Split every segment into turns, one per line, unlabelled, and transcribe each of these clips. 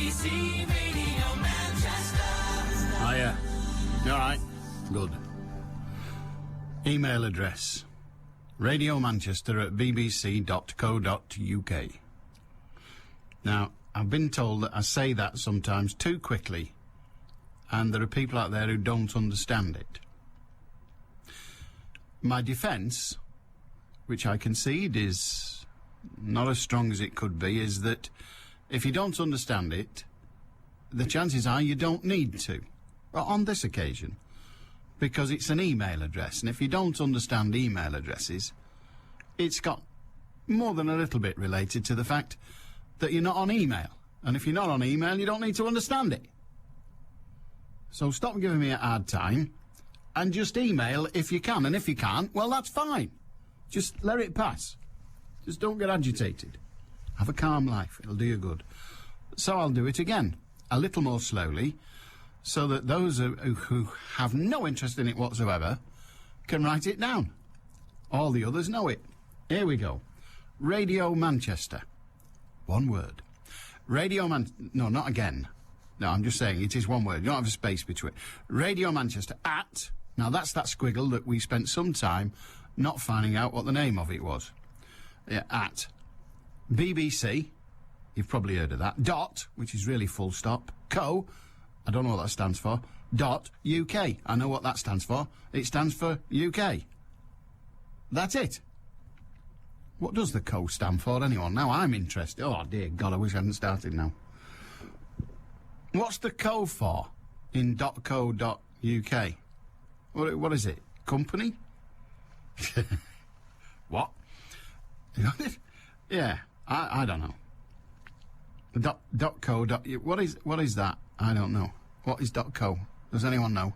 BBC Radio Manchester.
Oh, yeah. You all right? Good. Email address: radiomanchester@bbc.co.uk. Now, I've been told that I say that sometimes too quickly, and there are people out there who don't understand it. My defence, which I concede is not as strong as it could be, is that if you don't understand it, the chances are you don't need to. Well, on this occasion, because it's an email address, and if you don't understand email addresses, it's got more than a little bit related to the fact that you're not on email. And if you're not on email, you don't need to understand it. So stop giving me a hard time, and just email if you can. And if you can't, well, that's fine. Just let it pass. Just don't get agitated. Have a calm life. It'll do you good. So I'll do it again, a little more slowly, so that those who have no interest in it whatsoever can write it down. All the others know it. Here we go. Radio Manchester. One word. No, not again. No, I'm just saying it is one word. You don't have a space between. Radio Manchester at... Now, that's that squiggle that we spent some time not finding out what the name of it was. Yeah, at BBC, you've probably heard of that, dot, which is really full stop, co, I don't know what that stands for, dot, UK. I know what that stands for. It stands for UK. That's it. What does the co stand for, anyone? Now I'm interested. Oh, dear God, I wish I hadn't started now. What's the co for in .co.uk? What is it? Company? What? Yeah, I don't know. .co. What is that? I don't know. What is .co? Does anyone know?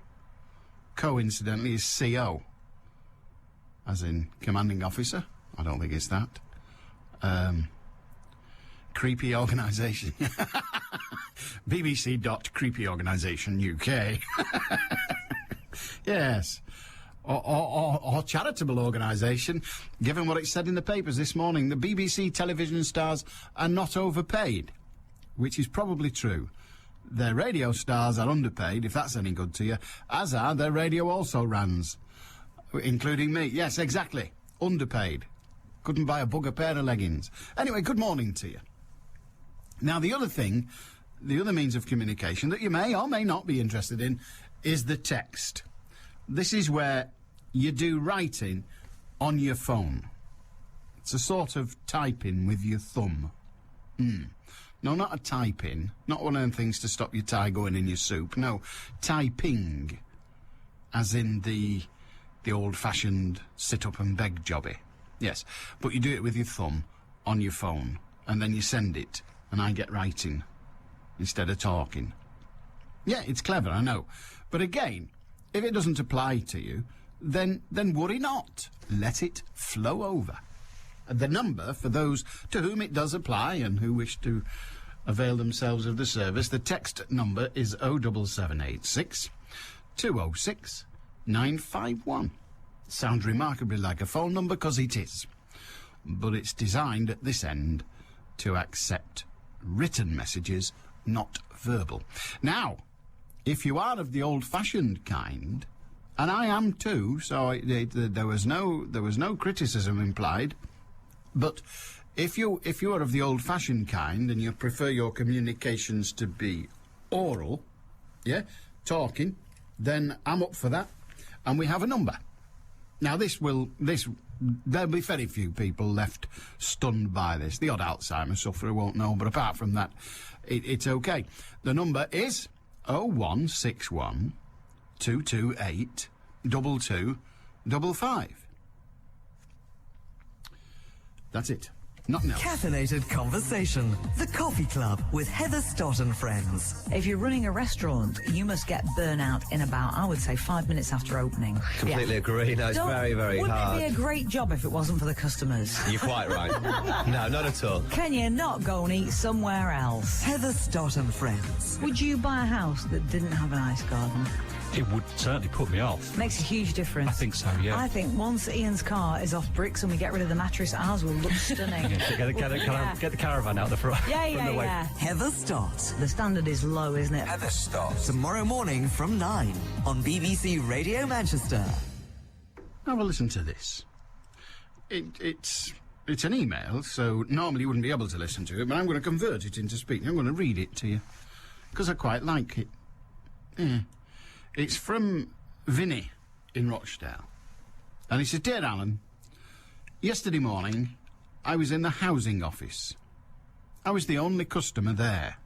Co, incidentally, is CO. As in commanding officer. I don't think it's that. Creepy organisation. BBC.creepyorganisation UK. Yes. Or charitable organisation, given what it said in the papers this morning. The BBC television stars are not overpaid, which is probably true. Their radio stars are underpaid, if that's any good to you, as are their radio also-rans, including me. Yes, exactly. Underpaid. Couldn't buy a bugger pair of leggings. Anyway, good morning to you. Now, the other means of communication that you may or may not be interested in is the text. This is where you do writing on your phone. It's a sort of typing with your thumb. No, not a typing. Not one of them things to stop your tie going in your soup. No, typing. As in the old-fashioned sit-up-and-beg jobby. Yes, but you do it with your thumb on your phone, and then you send it, and I get writing instead of talking. Yeah, it's clever, I know. But again, if it doesn't apply to you, then worry not. Let it flow over. The number for those to whom it does apply and who wish to avail themselves of the service, the text number is 07786 206 951. Sounds remarkably like a phone number, because it is. But it's designed at this end to accept written messages, not verbal. Now, if you are of the old-fashioned kind, and I am too, so there was no criticism implied, but if you are of the old-fashioned kind and you prefer your communications to be oral, yeah, talking, then I'm up for that, and we have a number. Now, there'll be very few people left stunned by this. The odd Alzheimer's sufferer won't know, but apart from that, it's okay. The number is 0161 228 2255. That's it. Nothing else.
Caffeinated Conversation. The Coffee Club with Heather Stott and Friends.
If you're running a restaurant, you must get burnout in about, I would say, 5 minutes after opening.
Completely agree. No, it's very, very hard.
Wouldn't it be a great job if it wasn't for the customers?
You're quite right. No, not at all.
Can you not go and eat somewhere else?
Heather Stott and Friends.
Would you buy a house that didn't have an ice garden?
It would certainly put me off.
Makes a huge difference.
I think so, yeah.
I think once Ian's car is off bricks and we get rid of the mattress, ours will look stunning.
Get the caravan out the front. from the way.
Heather Stott.
The standard is low, isn't it?
Heather Stott.
Tomorrow morning from 9 on BBC Radio Manchester.
Have a listen to this. It's an email, so normally you wouldn't be able to listen to it, but I'm going to convert it into speaking. I'm going to read it to you, because I quite like it. Yeah. It's from Vinny in Rochdale. And he says, Dear Alan, yesterday morning I was in the housing office. I was the only customer there.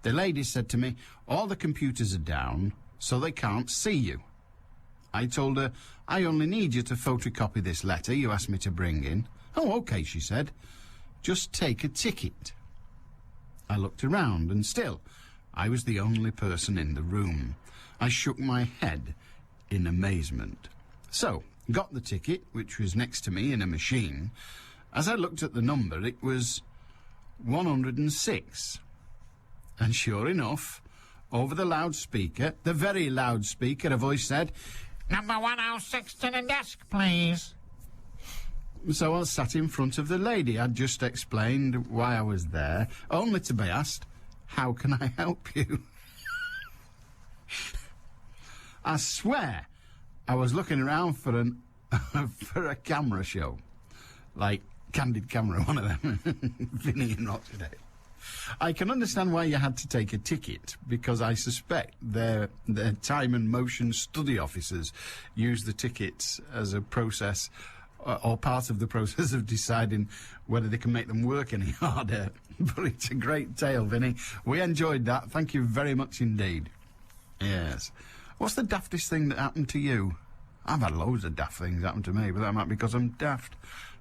The lady said to me, all the computers are down, so they can't see you. I told her, I only need you to photocopy this letter you asked me to bring in. Oh, OK, she said. Just take a ticket. I looked around, and still, I was the only person in the room. I shook my head in amazement. So, got the ticket, which was next to me in a machine. As I looked at the number, it was 106. And sure enough, over the loudspeaker, the very loudspeaker, a voice said, Number 106 to the desk, please. So I sat in front of the lady. I'd just explained why I was there, only to be asked, how can I help you? I swear I was looking around for for a camera show. Like Candid Camera, one of them. Vinny and Rochdale. I can understand why you had to take a ticket, because I suspect their time and motion study officers use the tickets as a process or part of the process of deciding whether they can make them work any harder. But it's a great tale, Vinny. We enjoyed that. Thank you very much indeed. Yes. What's the daftest thing that happened to you? I've had loads of daft things happen to me, but that might be because I'm daft.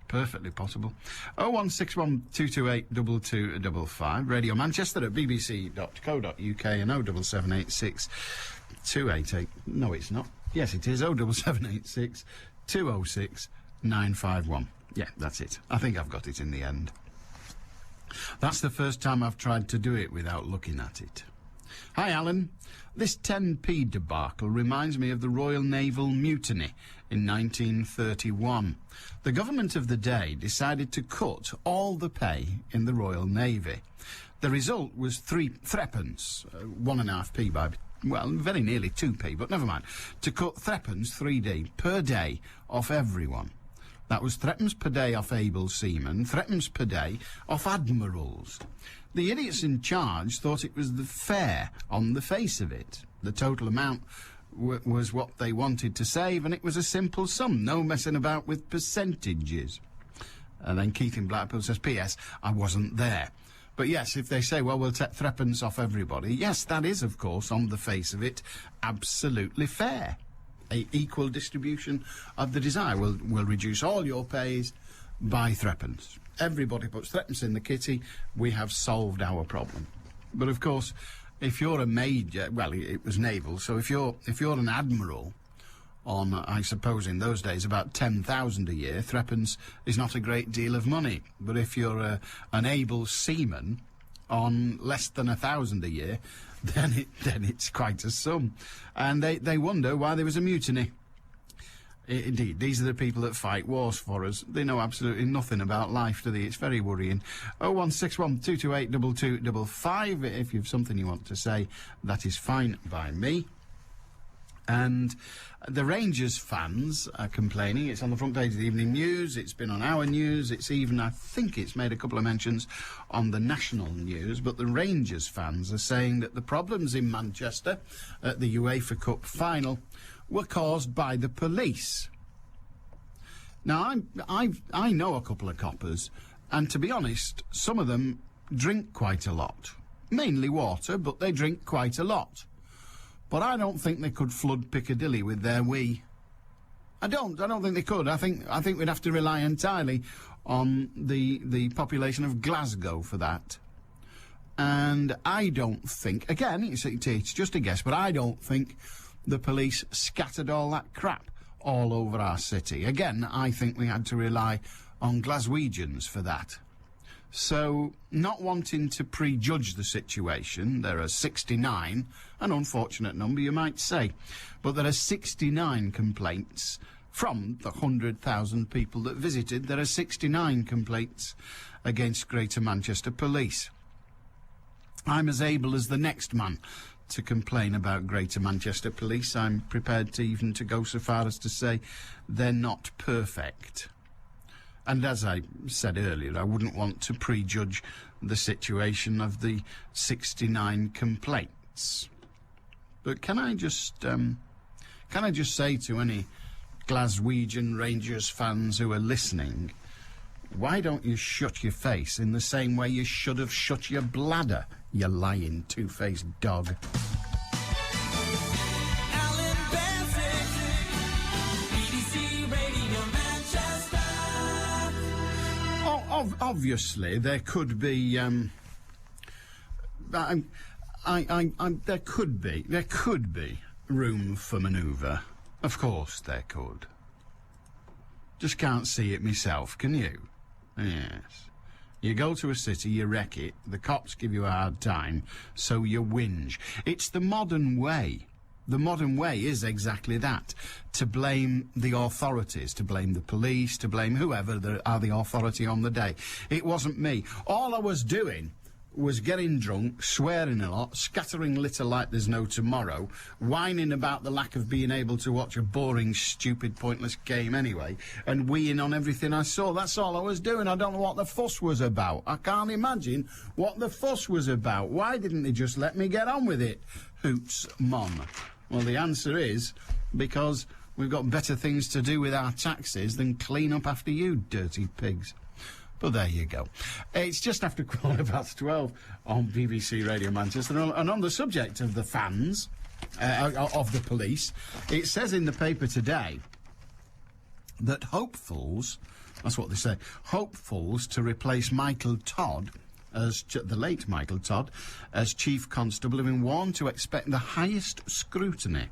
Perfectly possible. 0161228 2255. Radio Manchester at bbc.co.uk and 07786 288. No, it's not. Yes, it is 07786 206 951. Yeah, that's it. I think I've got it in the end. That's the first time I've tried to do it without looking at it. Hi, Alan. This 10p debacle reminds me of the Royal Naval Mutiny in 1931. The government of the day decided to cut all the pay in the Royal Navy. The result was threepence, 1.5p by, well, very nearly 2p, but never mind, to cut threepence, 3d, per day off everyone. That was threepence per day off able seamen, threepence per day off admirals. The idiots in charge thought it was fair on the face of it. The total amount was what they wanted to save, and it was a simple sum, no messing about with percentages. And then Keith in Blackpool says, P.S. I wasn't there. But yes, if they say, well, we'll take threepence off everybody, yes, that is, of course, on the face of it, absolutely fair. A equal distribution of the desire. We'll reduce all your pays by threepence. Everybody puts threepence in the kitty, we have solved our problem. But of course, if you're a major, well, it was naval, so if you're an admiral on, I suppose in those days, about 10,000 a year, threepence is not a great deal of money. But if you're an able seaman on less than 1,000 a year, then it's quite a sum. And they wonder why there was a mutiny. Indeed, these are the people that fight wars for us. They know absolutely nothing about life, do they? It's very worrying. 0161228 2255. If you've something you want to say, that is fine by me. And the Rangers fans are complaining. It's on the front page of the Evening News. It's been on our news. It's even, I think it's made a couple of mentions on the national news. But the Rangers fans are saying that the problems in Manchester at the UEFA Cup final were caused by the police. Now, I know a couple of coppers, and to be honest, some of them drink quite a lot. Mainly water, but they drink quite a lot. But I don't think they could flood Piccadilly with their wee. I don't think they could. I think we'd have to rely entirely on the population of Glasgow for that. And I don't think, again, it's just a guess, but I don't think the police scattered all that crap all over our city. Again, I think we had to rely on Glaswegians for that. So, not wanting to prejudge the situation, there are 69, an unfortunate number you might say, but there are 69 complaints from the 100,000 people that visited. There are 69 complaints against Greater Manchester Police. I'm as able as the next man to complain about Greater Manchester Police. I'm prepared to even to go so far as to say they're not perfect. And as I said earlier, I wouldn't want to prejudge the situation of the 69 complaints. But can I just say to any Glaswegian Rangers fans who are listening, why don't you shut your face in the same way you should have shut your bladder, you lying two-faced dog?
Allan Beswick, BBC Radio Manchester.
Obviously, there could be. There could be room for manoeuvre. Of course, there could. Just can't see it myself, can you? Yes. You go to a city, you wreck it, the cops give you a hard time, so you whinge. It's the modern way. The modern way is exactly that. To blame the authorities, to blame the police, to blame whoever are the authority on the day. It wasn't me. All I was doing was getting drunk, swearing a lot, scattering litter like there's no tomorrow, whining about the lack of being able to watch a boring, stupid, pointless game anyway, and weeing on everything I saw. That's all I was doing. I don't know what the fuss was about. I can't imagine what the fuss was about. Why didn't they just let me get on with it? Hoots, Mom. Well, the answer is because we've got better things to do with our taxes than clean up after you, dirty pigs. But there you go. It's just after 12:15 on BBC Radio Manchester. And on the subject of the fans, of the police, it says in the paper today that hopefuls, that's what they say, hopefuls to replace Michael Todd, the late Michael Todd, as Chief Constable, have been warned to expect the highest scrutiny.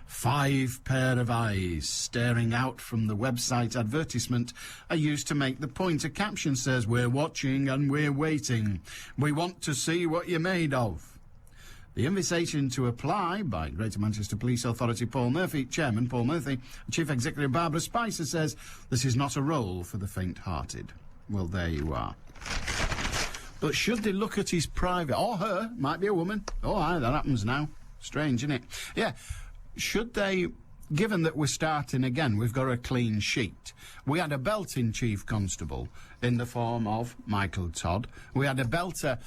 5 pair of eyes staring out from the website advertisement are used to make the point. A caption says, "We're watching and we're waiting. We want to see what you're made of." The invitation to apply by Greater Manchester Police Authority Paul Murphy, Chairman Paul Murphy, Chief Executive Barbara Spicer says this is not a role for the faint-hearted. Well, there you are. But should they look at his private, or her, might be a woman. Oh, aye, that happens now. Strange, isn't it? Yeah. Should they, given that we're starting again, we've got a clean sheet. We had a belting Chief Constable in the form of Michael Todd. We had a belter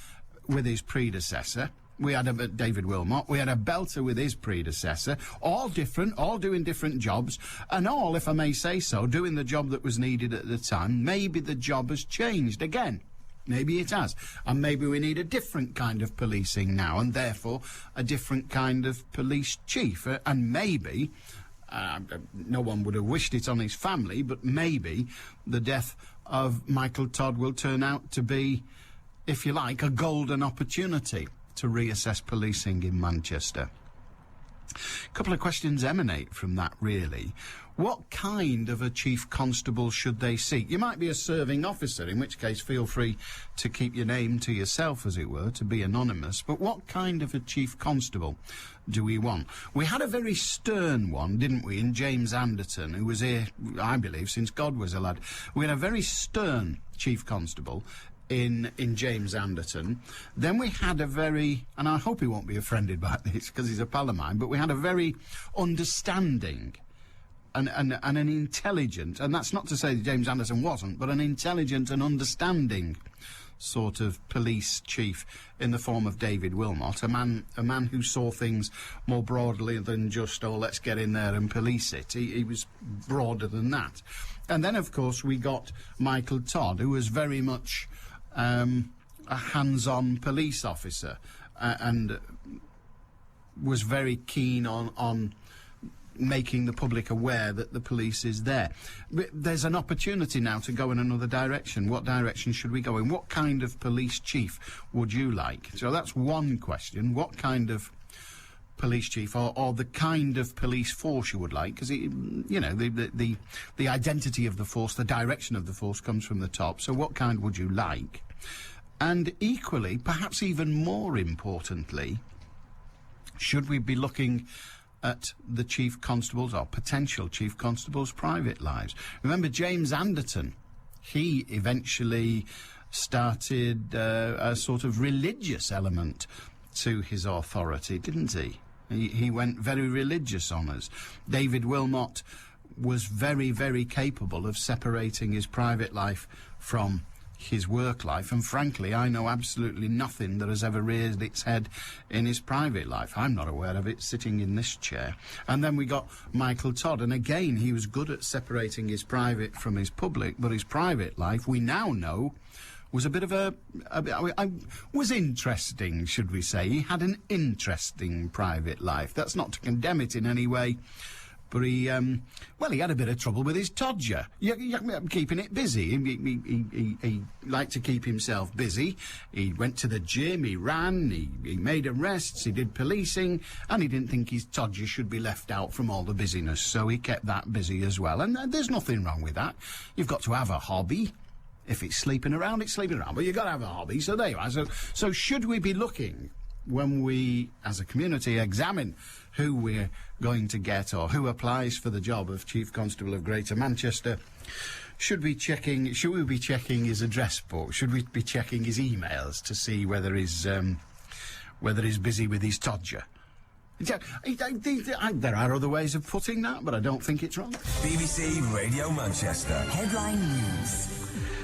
with his predecessor. We had a David Wilmot. We had a belter with his predecessor. All different, all doing different jobs, and all, if I may say so, doing the job that was needed at the time. Maybe the job has changed again. Maybe it has. And maybe we need a different kind of policing now, and therefore a different kind of police chief. And maybe, no one would have wished it on his family, but maybe the death of Michael Todd will turn out to be, if you like, a golden opportunity to reassess policing in Manchester. A couple of questions emanate from that, really. What kind of a Chief Constable should they seek? You might be a serving officer, in which case feel free to keep your name to yourself, as it were, to be anonymous. But what kind of a Chief Constable do we want? We had a very stern one, didn't we, in James Anderton, who was here, I believe, since God was a lad. We had a very stern Chief Constable in James Anderton. Then we had a very, and I hope he won't be offended by this because he's a pal of mine, but we had a very understanding and an intelligent, and that's not to say that James Anderson wasn't, but an intelligent and understanding sort of police chief in the form of David Wilmot, a man who saw things more broadly than just, oh, let's get in there and police it. He was broader than that. And then, of course, we got Michael Todd, who was very much a hands-on police officer and was very keen on making the public aware that the police is there. There's an opportunity now to go in another direction. What direction should we go in? What kind of police chief would you like? So that's one question. What kind of police chief or the kind of police force you would like? Because, you know, the identity of the force, the direction of the force comes from the top. So what kind would you like? And equally, perhaps even more importantly, should we be looking at the Chief Constable's or potential Chief Constable's private lives? Remember James Anderton? He eventually started a sort of religious element to his authority, didn't he? He went very religious on us. David Wilmot was very, very capable of separating his private life from his work life, and frankly, I know absolutely nothing that has ever raised its head in his private life. I'm not aware of it sitting in this chair. And then we got Michael Todd, and again, he was good at separating his private from his public, but his private life, we now know, was a bit of was interesting, should we say. He had an interesting private life. That's not to condemn it in any way, but he had a bit of trouble with his todger. Keeping it busy. He liked to keep himself busy. He went to the gym, he ran, he made arrests, he did policing, and he didn't think his todger should be left out from all the busyness, so he kept that busy as well. And there's nothing wrong with that. You've got to have a hobby. If it's sleeping around, it's sleeping around, but you've got to have a hobby, so there you are. So should we be looking, when we, as a community, examine who we're going to get or who applies for the job of Chief Constable of Greater Manchester, should we be checking his address book? Should we be checking his emails to see whether he's busy with his todger? There are other ways of putting that, but I don't think it's wrong.
BBC Radio Manchester.
Headline News.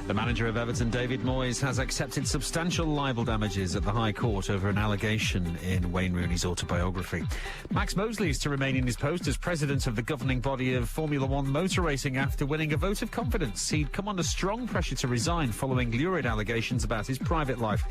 The manager of Everton, David Moyes, has accepted substantial libel damages at the High Court over an allegation in Wayne Rooney's autobiography. Max Mosley is to remain in his post as president of the governing body of Formula One motor racing after winning a vote of confidence. He'd come under strong pressure to resign following lurid allegations about his private life.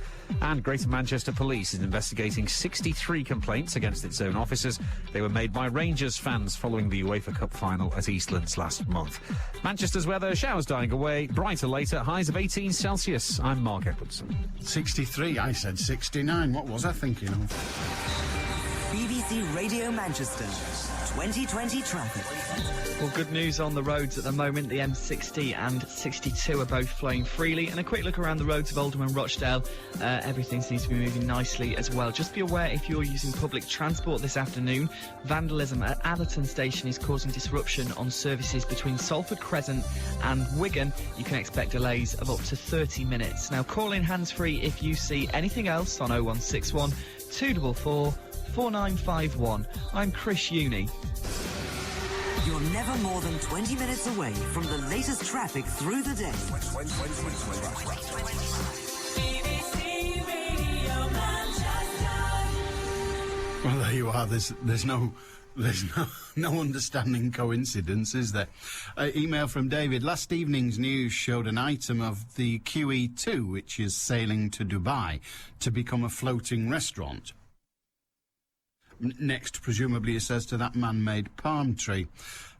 And Greater Manchester Police is investigating 63 complaints against its own officers. They were made by Rangers fans following the UEFA Cup final at Eastlands last month. Manchester's weather, showers dying away, brighter later, highs of 18 Celsius. I'm Mark Edwardson.
63, I said 69. What was I thinking of?
BBC Radio Manchester. 2020 traffic.
Well, good news on the roads at the moment. The M60 and 62 are both flowing freely. And a quick look around the roads of Oldham and Rochdale. Everything seems to be moving nicely as well. Just be aware if you're using public transport this afternoon, vandalism at Atherton Station is causing disruption on services between Salford Crescent and Wigan. You can expect delays of up to 30 minutes. Now, call in hands-free if you see anything else on 0161 244 4951. I'm Chris Uni.
You're never more than 20 minutes away from the latest traffic through the day.
BBC Radio Manchester.
Well, there you are. There's no understanding coincidence, is there? Email from David. Last evening's news showed an item of the QE2, which is sailing to Dubai to become a floating restaurant. Next, presumably, he says, to that man-made palm tree.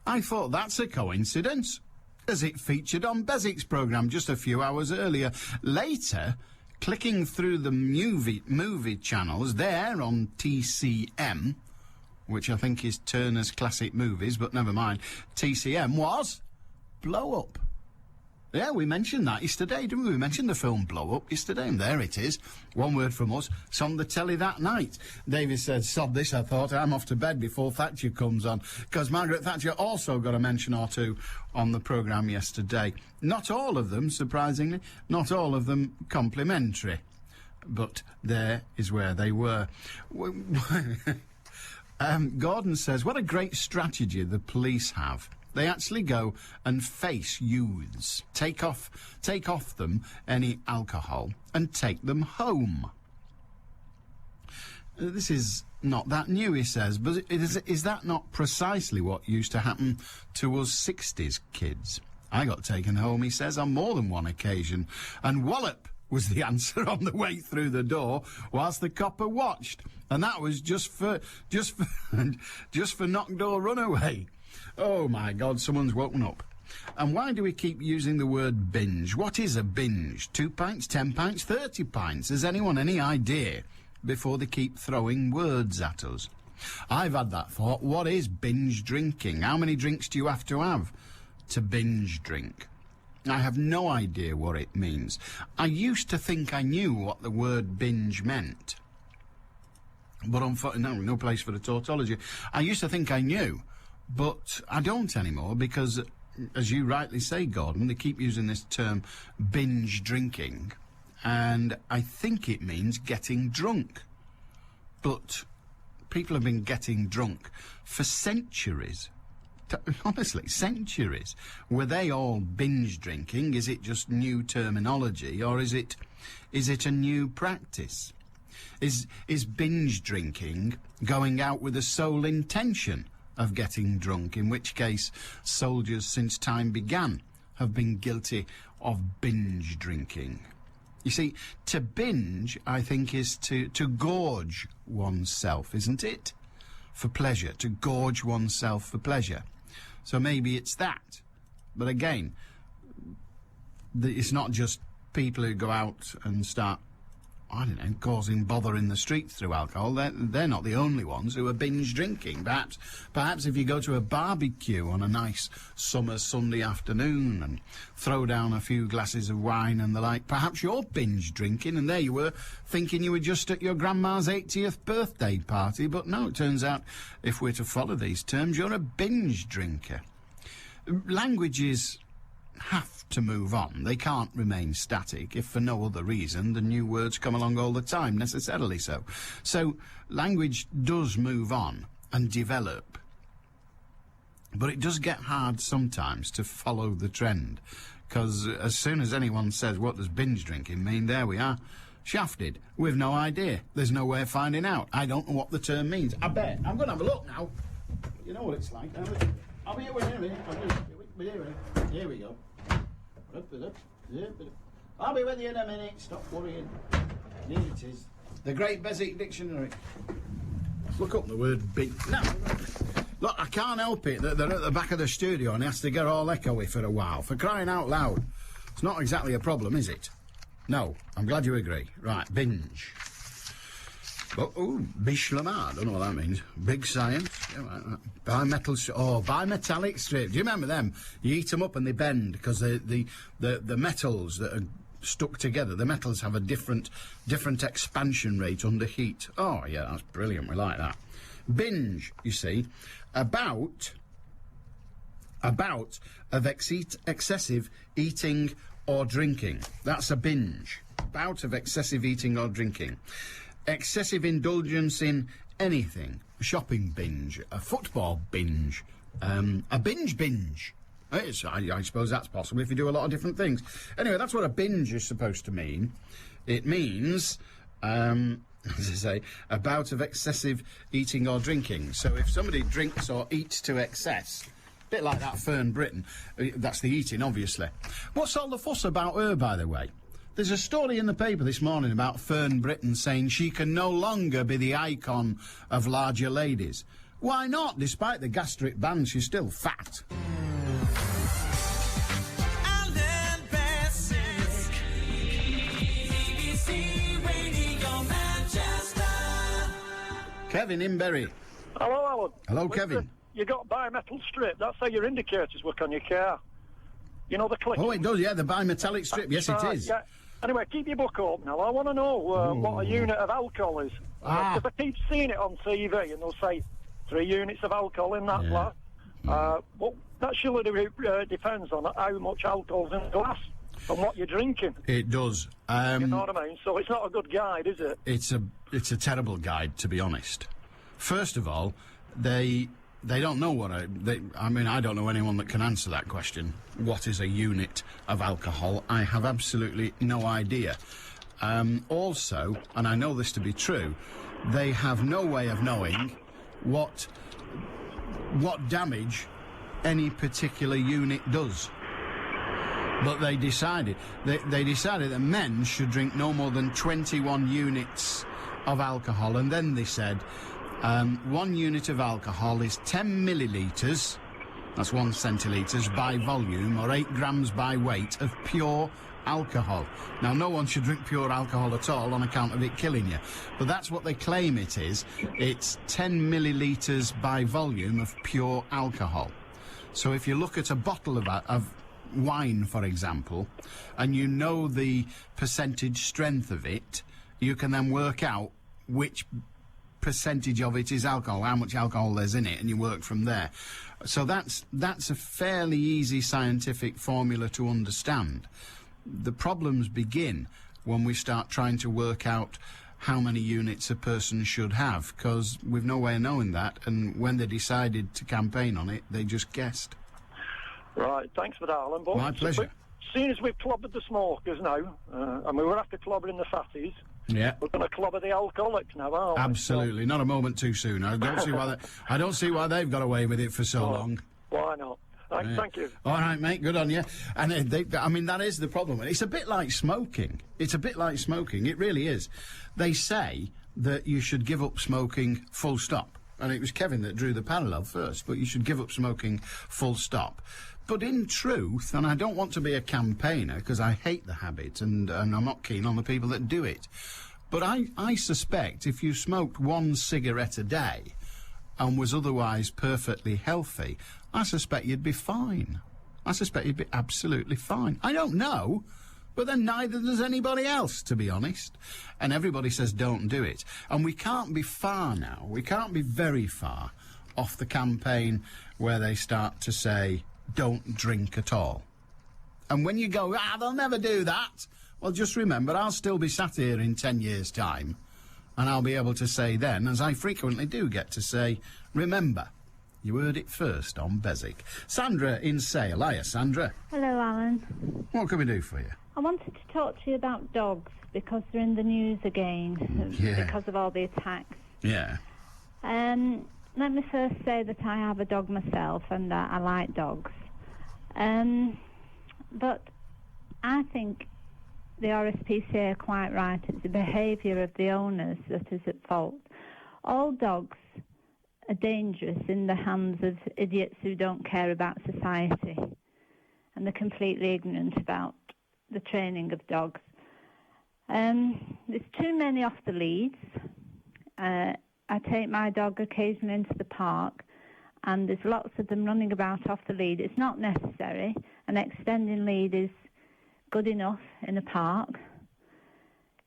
I thought that's a coincidence, as it featured on Beswick's programme just a few hours earlier. Later, clicking through the movie channels there on TCM, which I think is Turner's Classic Movies, but never mind, TCM was Blow Up. Yeah, we mentioned that yesterday, didn't we? We mentioned the film Blow Up yesterday, and there it is. One word from us. It's on the telly that night. David said, sod this, I thought. I'm off to bed before Thatcher comes on. Because Margaret Thatcher also got a mention or two on the programme yesterday. Not all of them, surprisingly. Not all of them complimentary. But there is where they were. Gordon says, what a great strategy the police have. They actually go and face youths, take off them any alcohol and take them home. This is not that new, he says, but is that not precisely what used to happen to us 60s kids? I got taken home, he says, on more than one occasion, and wallop was the answer on the way through the door whilst the copper watched, and that was just for knock door runaway. Oh, my God, someone's woken up. And why do we keep using the word binge? What is a binge? 2 pints, 10 pints, 30 pints? Has anyone any idea before they keep throwing words at us? I've had that thought. What is binge drinking? How many drinks do you have to binge drink? I have no idea what it means. I used to think I knew what the word binge meant. But no place for the tautology. I used to think I knew, but I don't anymore because, as you rightly say, Gordon, they keep using this term binge drinking, and I think it means getting drunk. But people have been getting drunk for centuries. Honestly, centuries. Were they all binge drinking? Is it just new terminology, or is it a new practice? Is binge drinking going out with the sole intention of getting drunk, in which case soldiers since time began have been guilty of binge drinking? You see, to binge, I think, is to gorge oneself, isn't it? For pleasure, to gorge oneself for pleasure. So maybe it's that. But again, it's not just people who go out and start, I don't know, causing bother in the streets through alcohol. They're not the only ones who are binge drinking. Perhaps if you go to a barbecue on a nice summer Sunday afternoon and throw down a few glasses of wine and the like, perhaps you're binge drinking, and there you were thinking you were just at your grandma's 80th birthday party. But no, it turns out, if we're to follow these terms, you're a binge drinker. Languages have to move on. They can't remain static, if for no other reason than new words come along all the time, necessarily so. So language does move on and develop, but it does get hard sometimes to follow the trend, because as soon as anyone says, what does binge drinking mean, there we are, shafted. We've no idea. There's no way of finding out. I don't know what the term means. I bet. I'm going to have a look now. You know what it's like. I'll be here with you. Here we go. I'll be with you in a minute. Stop worrying. Here it is. The Great Beswick Dictionary. Let's look up the word big. No. Look, I can't help it that they're at the back of the studio and he has to get all echoey for a while. For crying out loud. It's not exactly a problem, is it? No. I'm glad you agree. Right, binge. Bishlamar, I don't know what that means. Big science. Yeah, bimetallic strip. Do you remember them? You eat them up and they bend because the metals that are stuck together, the metals have a different expansion rate under heat. Oh, yeah, that's brilliant. We like that. Binge, you see, about of excessive eating or drinking. That's a binge. Bout of excessive eating or drinking. Excessive indulgence in anything. A shopping binge, a football binge, a binge. I suppose that's possible if you do a lot of different things. Anyway, that's what a binge is supposed to mean. It means, as I say, a bout of excessive eating or drinking. So if somebody drinks or eats to excess, a bit like that Fern Britton, that's the eating, obviously. What's all the fuss about her, by the way? There's a story in the paper this morning about Fern Britton saying she can no longer be the icon of larger ladies. Why not? Despite the gastric band, she's still fat.
Allan Beswick, BBC Radio Manchester.
Kevin in Bury.
Hello, Alan.
Hello, Kevin.
You got bimetal strip. That's how your indicators work on your car. You know the click.
Oh, it does, yeah, the bimetallic strip. Yes, it is.
Yeah. Anyway, keep your book open now. I want to know what a unit of alcohol is. Because I keep seeing it on TV and they'll say 3 units of alcohol in that glass. Well, that surely depends on how much alcohol's in the glass and what you're drinking.
It does.
You know what I mean? So it's not a good guide, is it?
It's a terrible guide, to be honest. First of all, they don't know what I don't know anyone that can answer that question. What is a unit of alcohol? I have absolutely no idea. Also, and I know this to be true, they have no way of knowing what damage any particular unit does. But they decided that men should drink no more than 21 units of alcohol, and then they said 1 unit of alcohol is 10 millilitres, that's 1 centilitres, by volume, or 8 grams by weight of pure alcohol. Now, no one should drink pure alcohol at all on account of it killing you, but that's what they claim it is. It's 10 millilitres by volume of pure alcohol. So if you look at a bottle of wine, for example, and you know the percentage strength of it, you can then work out which percentage of it is alcohol, how much alcohol there's in it, and you work from there. So that's a fairly easy scientific formula to understand. The problems begin when we start trying to work out how many units a person should have, because we've no way of knowing that, and when they decided to campaign on it, they just guessed.
Right, thanks for that, Alan. But
My pleasure.
Seeing as we've clobbered the smokers now, and we were after clobbering the fatties,
Yeah.
we're going to clobber the alcoholics now, aren't we?
Absolutely, not a moment too soon. I don't see why they've got away with it for so long.
Why not? Thank you.
All right, mate, good on you. And I mean, that is the problem. It's a bit like smoking. It really is. They say that you should give up smoking full stop. And it was Kevin that drew the parallel first, but you should give up smoking full stop. But in truth, and I don't want to be a campaigner because I hate the habit and I'm not keen on the people that do it, but I suspect if you smoked one cigarette a day and was otherwise perfectly healthy, I suspect you'd be fine. I suspect you'd be absolutely fine. I don't know, but then neither does anybody else, to be honest. And everybody says don't do it. And we can't be far now. We can't be very far off the campaign where they start to say, don't drink at all. And when you go, they'll never do that, well, just remember, I'll still be sat here in 10 years' time, and I'll be able to say then, as I frequently do get to say, remember, you heard it first on Beswick. Sandra in Sale. Hiya, Sandra.
Hello, Alan.
What can we do for you?
I wanted to talk to you about dogs, because they're in the news again, because of all the attacks.
Yeah.
Let me first say that I have a dog myself, and I like dogs. But I think the RSPCA are quite right. It's the behaviour of the owners that is at fault. All dogs are dangerous in the hands of idiots who don't care about society, and they're completely ignorant about the training of dogs. There's too many off the leads. I take my dog occasionally into the park, and there's lots of them running about off the lead. It's not necessary. An extending lead is good enough in a park.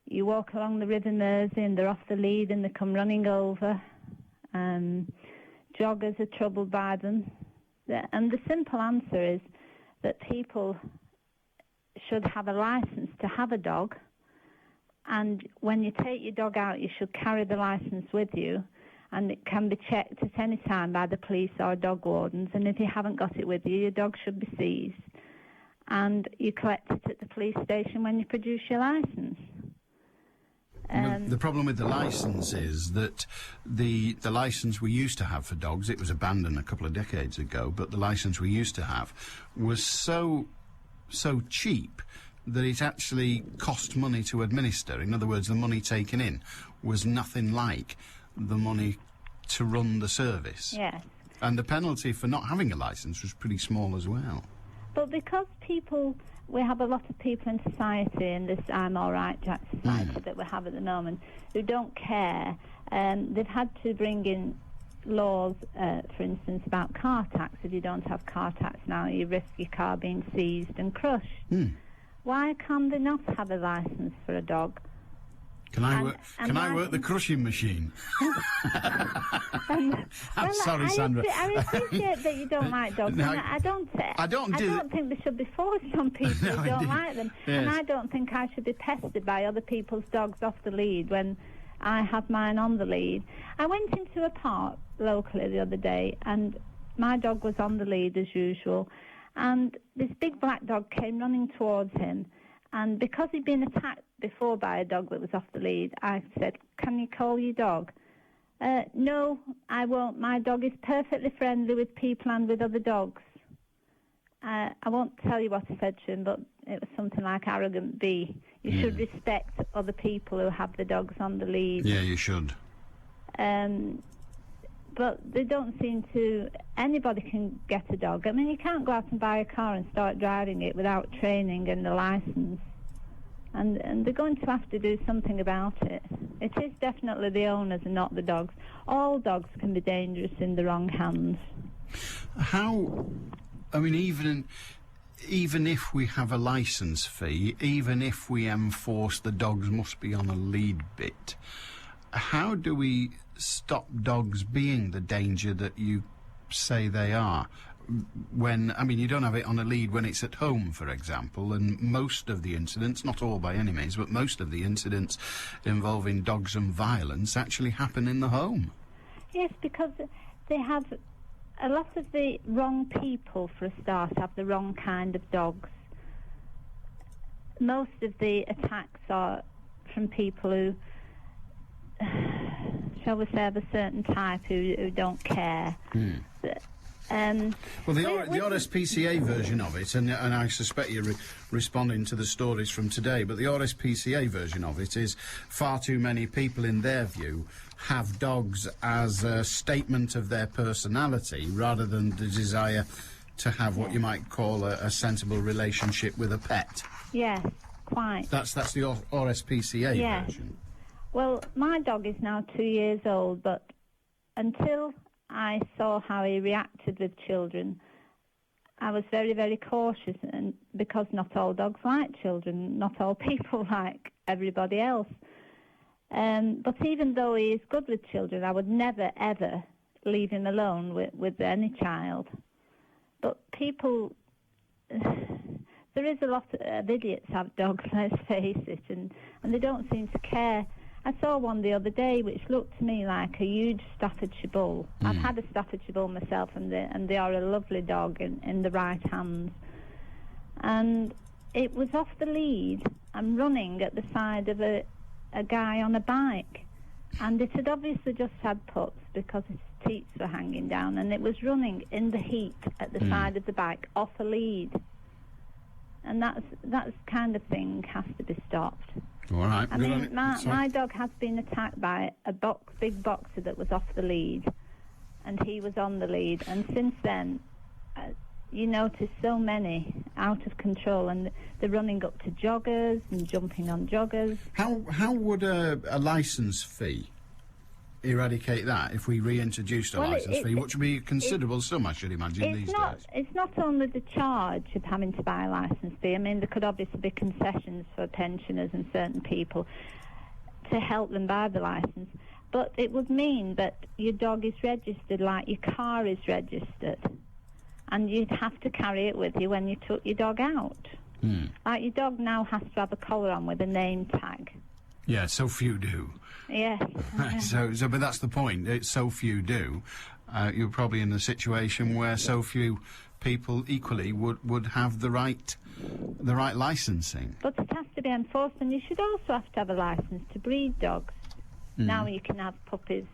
You walk along the River Mersey and they're off the lead and they come running over. Joggers are troubled by them. And the simple answer is that people should have a licence to have a dog, and when you take your dog out, you should carry the licence with you, and it can be checked at any time by the police or dog wardens, and if you haven't got it with you, your dog should be seized, and you collect it at the police station when you produce your licence.
The problem with the licence is that the licence we used to have for dogs, it was abandoned a couple of decades ago, but the licence we used to have was so cheap that it actually cost money to administer. In other words, the money taken in was nothing like the money to run the service.
Yes.
And the penalty for not having a licence was pretty small as well.
But because we have a lot of people in society, in this I'm all right Jack society that we have at the moment, who don't care, they've had to bring in laws, for instance, about car tax. If you don't have car tax now, you risk your car being seized and crushed. Why can they not have a licence for a dog?
Can I work the crushing machine? I'm sorry, Sandra.
I appreciate that you don't like dogs.
No,
and I don't think they should be forced on people who don't like them.
Yes.
And I don't think I should be pestered by other people's dogs off the lead when I have mine on the lead. I went into a park locally the other day, and my dog was on the lead as usual, and this big black dog came running towards him, and because he'd been attacked before by a dog that was off the lead, I said, "Can you call your dog?" No, I won't. My dog is perfectly friendly with people and with other dogs. I won't tell you what I said to him, but it was something like arrogant bee. You should respect other people who have the dogs on the lead.
Yeah, you should.
But they don't seem to... Anybody can get a dog. I mean, you can't go out and buy a car and start driving it without training and a licence. And they're going to have to do something about it. It is definitely the owners and not the dogs. All dogs can be dangerous in the wrong hands.
How... I mean, even even if we have a licence fee, even if we enforce the dogs must be on a lead bit, how do we stop dogs being the danger that you say they are? When, I mean, you don't have it on a lead when it's at home, for example, and most of the incidents, not all by any means, but most of the incidents involving dogs and violence actually happen in the home.
Yes, because they have a lot of the wrong people, for a start, have the wrong kind of dogs. Most of the attacks are from people who, shall we say, have a certain type who don't care.
Well, the RSPCA version of it, and I suspect you're responding to the stories from today, but the RSPCA version of it is far too many people, in their view, have dogs as a statement of their personality rather than the desire to have what you might call a sensible relationship with a pet.
Yes, quite.
That's the RSPCA version.
Well, my dog is now 2 years old, but until I saw how he reacted with children, I was very, very cautious, and because not all dogs like children, not all people like everybody else. But even though he is good with children, I would never, ever leave him alone with any child. But people, there is a lot of idiots have dogs, let's face it, and they don't seem to care. I saw one the other day which looked to me like a huge Staffordshire Bull. I've had a Staffordshire Bull myself, and they are a lovely dog in the right hands. And it was off the lead and running at the side of a guy on a bike. And it had obviously just had pups because its teats were hanging down, and it was running in the heat at the side of the bike off a lead. And that kind of thing has to be stopped.
All right.
I mean, my dog has been attacked by a big boxer that was off the lead, and he was on the lead. And since then, you notice so many out of control, and they're running up to joggers and jumping on joggers.
How would a licence fee eradicate that if we reintroduced a licence fee, which would be a considerable sum, I should imagine, these days?
It's not only the charge of having to buy a licence fee. I mean, there could obviously be concessions for pensioners and certain people to help them buy the licence, but it would mean that your dog is registered like your car is registered, and you'd have to carry it with you when you took your dog out. Like, your dog now has to have a collar on with a name tag.
Yeah, so few do.
Yes.
But that's the point. It's so few do. You're probably in a situation where so few people equally would have the right licensing.
But it has to be enforced, and you should also have to have a license to breed dogs. Now you can have puppies,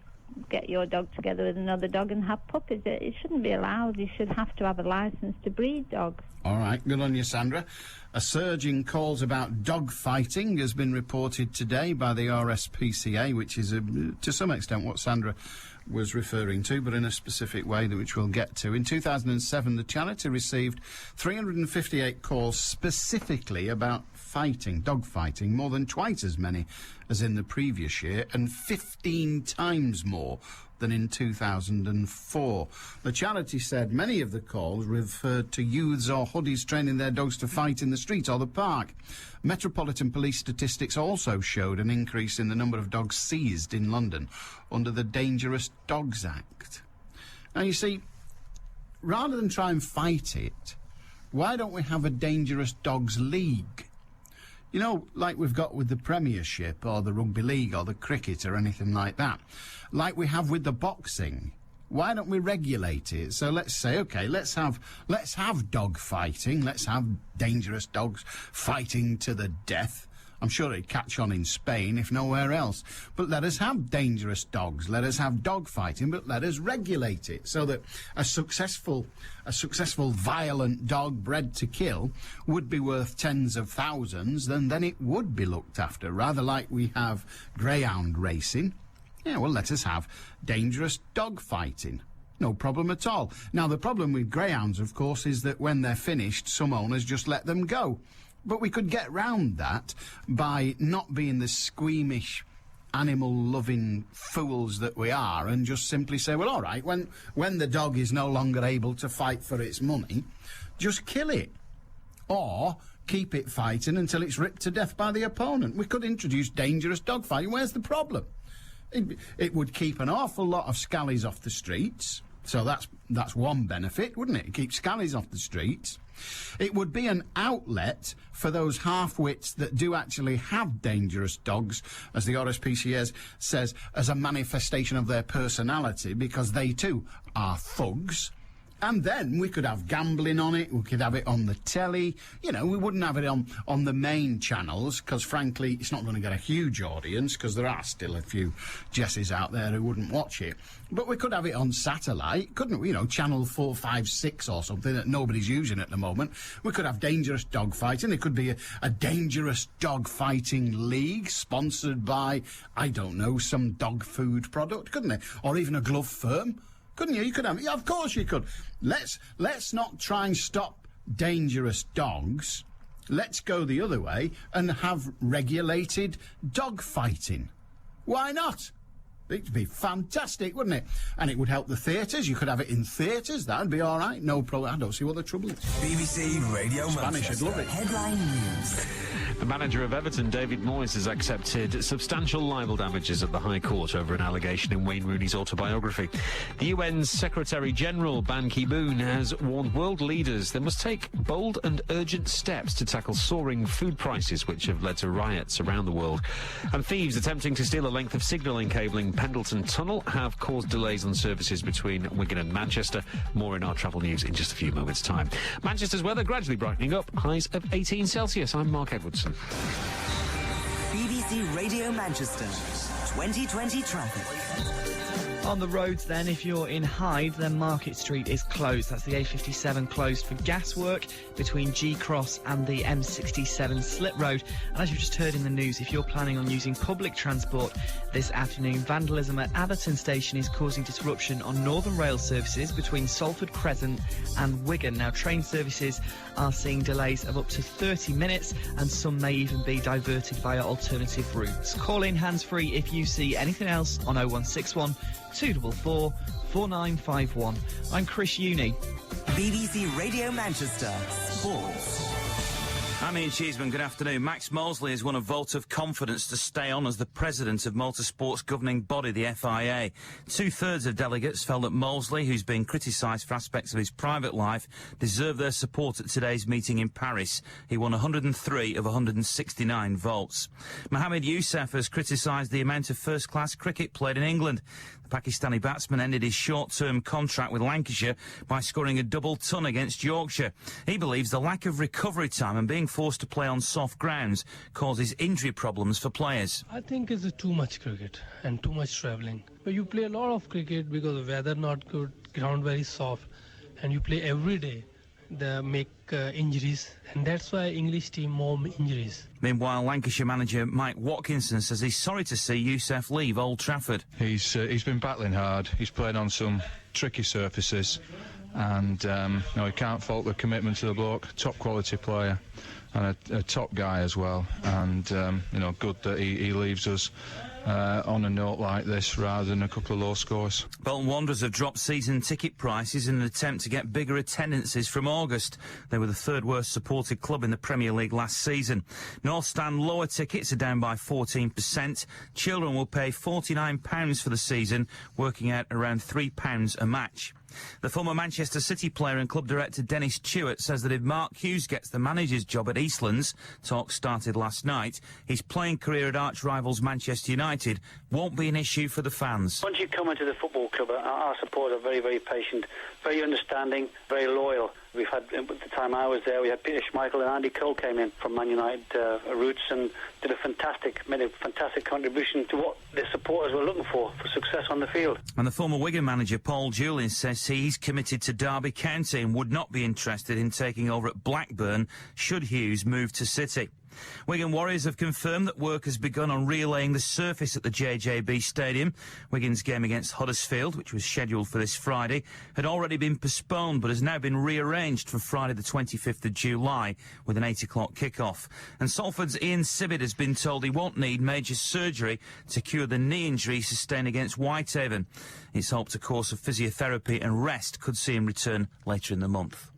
get your dog together with another dog and have puppies. It shouldn't be allowed. You should have to have a license to breed dogs.
All right, good on you, Sandra. A surge in calls about dog fighting has been reported today by the RSPCA, which is to some extent what Sandra was referring to, but in a specific way, which we'll get to. In 2007, the charity received 358 calls specifically about fighting, dog fighting, more than twice as many as in the previous year, and 15 times more than in 2004. The charity said many of the calls referred to youths or hoodies training their dogs to fight in the street or the park. Metropolitan Police statistics also showed an increase in the number of dogs seized in London under the Dangerous Dogs Act. Now, you see, rather than try and fight it, why don't we have a Dangerous Dogs League? You know, like we've got with the Premiership or the Rugby League or the cricket or anything like that. Like we have with the boxing. Why don't we regulate it? So let's say, OK, let's have dog fighting. Let's have dangerous dogs fighting to the death. I'm sure it'd catch on in Spain, if nowhere else. But let us have dangerous dogs. Let us have dog fighting, but let us regulate it so that a successful violent dog bred to kill would be worth tens of thousands, then it would be looked after, rather like we have greyhound racing. Yeah, well, let us have dangerous dog fighting. No problem at all. Now, the problem with greyhounds, of course, is that when they're finished, some owners just let them go. But we could get round that by not being the squeamish, animal-loving fools that we are, and just simply say, well, all right, when the dog is no longer able to fight for its money, just kill it. or keep it fighting until it's ripped to death by the opponent. We could introduce dangerous dogfighting. Where's the problem? It would keep an awful lot of scallies off the streets. So that's one benefit, wouldn't it? It keeps scallies off the streets. It would be an outlet for those half-wits that do actually have dangerous dogs, as the RSPCA says, as a manifestation of their personality, because they too are thugs. And then we could have gambling on it, we could have it on the telly. You know, we wouldn't have it on the main channels, because frankly, it's not going to get a huge audience, because there are still a few Jessies out there who wouldn't watch it. But we could have it on satellite, couldn't we? You know, channel 4, 5, 6 or something that nobody's using at the moment. We could have dangerous dog fighting. It could be a dangerous dog fighting league sponsored by, I don't know, some dog food product, couldn't it? Or even a glove firm. Couldn't you? You could have... Yeah, of course you could. Let's not try and stop dangerous dogs. Let's go the other way and have regulated dog fighting. Why not? It'd be fantastic, wouldn't it? And it would help the theatres. You could have it in theatres. That'd be all right. No problem. I don't see what the trouble is.
BBC Radio
Spanish
Manchester.
would love it.
Headline news.
The manager of Everton, David Moyes, has accepted substantial libel damages at the High Court over an allegation in Wayne Rooney's autobiography. The UN's Secretary-General, Ban Ki-moon, has warned world leaders they must take bold and urgent steps to tackle soaring food prices, which have led to riots around the world. And thieves attempting to steal a length of signalling cable in Pendleton Tunnel have caused delays on services between Wigan and Manchester. More in our travel news in just a few moments' time. Manchester's weather gradually brightening up, highs of 18 Celsius. I'm Mark Edwardson.
BBC Radio Manchester 2020 traffic.
On the roads then, if you're in Hyde, then Market Street is closed. That's the A57 closed for gas work between G Cross and the M67 Slip Road. And as you just heard in the news, if you're planning on using public transport this afternoon, vandalism at Atherton Station is causing disruption on Northern Rail services between Salford Crescent and Wigan. Now, train services are seeing delays of up to 30 minutes, and some may even be diverted via alternative routes. Call in hands-free if you see anything else on 0161 244 4951. I'm Chris Uni.
BBC Radio Manchester Sports.
I'm Ian Cheeseman, good afternoon. Max Mosley has won a vote of confidence to stay on as the president of motorsport's governing body, the FIA. 2/3 of delegates felt that Mosley, who's been criticised for aspects of his private life, deserved their support at today's meeting in Paris. He won 103 of 169 votes. Mohamed Youssef has criticised the amount of first-class cricket played in England. The Pakistani batsman ended his short-term contract with Lancashire by scoring a double ton against Yorkshire. He believes the lack of recovery time and being forced to play on soft grounds causes injury problems for players.
I think it's too much cricket and too much travelling. But you play a lot of cricket because the weather not good, ground very soft, and you play every day. They make injuries, and that's why English team more injuries.
Meanwhile, Lancashire manager Mike Watkinson says he's sorry to see Youssef leave Old Trafford.
He's been battling hard. He's played on some tricky surfaces, and he can't fault the commitment to the bloke. Top quality player and a top guy as well. And good that he leaves us on a note like this rather than a couple of low scores.
Bolton Wanderers have dropped season ticket prices in an attempt to get bigger attendances from August. They were the third worst supported club in the Premier League last season. North Stand lower tickets are down by 14%. Children will pay £49 for the season, working out around £3 a match. The former Manchester City player and club director Dennis Chewett says that if Mark Hughes gets the manager's job at Eastlands, talk started last night, his playing career at arch rivals Manchester United won't be an issue for the fans.
Once you come into the football club, our supporters are very, very patient, very understanding, very loyal. We've had, at the time I was there, we had Peter Schmeichel and Andy Cole came in from Man United roots and made a fantastic contribution to what the supporters were looking for success on the field.
And the former Wigan manager Paul Julian says he's committed to Derby County and would not be interested in taking over at Blackburn should Hughes move to City. Wigan Warriors have confirmed that work has begun on relaying the surface at the JJB Stadium. Wigan's game against Huddersfield, which was scheduled for this Friday, had already been postponed but has now been rearranged for Friday the 25th of July with an 8 o'clock kick-off. And Salford's Ian Sibbett has been told he won't need major surgery to cure the knee injury sustained against Whitehaven. It's hoped a course of physiotherapy and rest could see him return later in the month.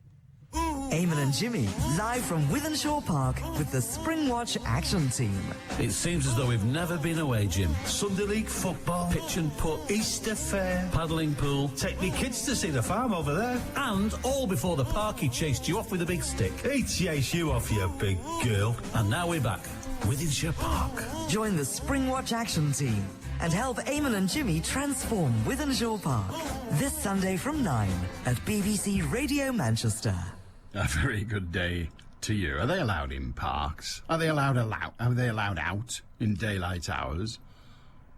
Ooh.
Eamon and Jimmy, live from Wythenshawe Park with the Springwatch Action Team.
It seems as though we've never been away, Jim. Sunday League football, pitch and putt, Easter fair, paddling pool, take me kids to see the farm over there, and all before the parky chased you off with a big stick.
He chased you off, you big girl.
And now we're back, Wythenshawe Park.
Join the Springwatch Action Team and help Eamon and Jimmy transform Wythenshawe Park this Sunday from 9 at BBC Radio Manchester.
A very good day to you. Are they allowed in parks? Are they allowed out in daylight hours?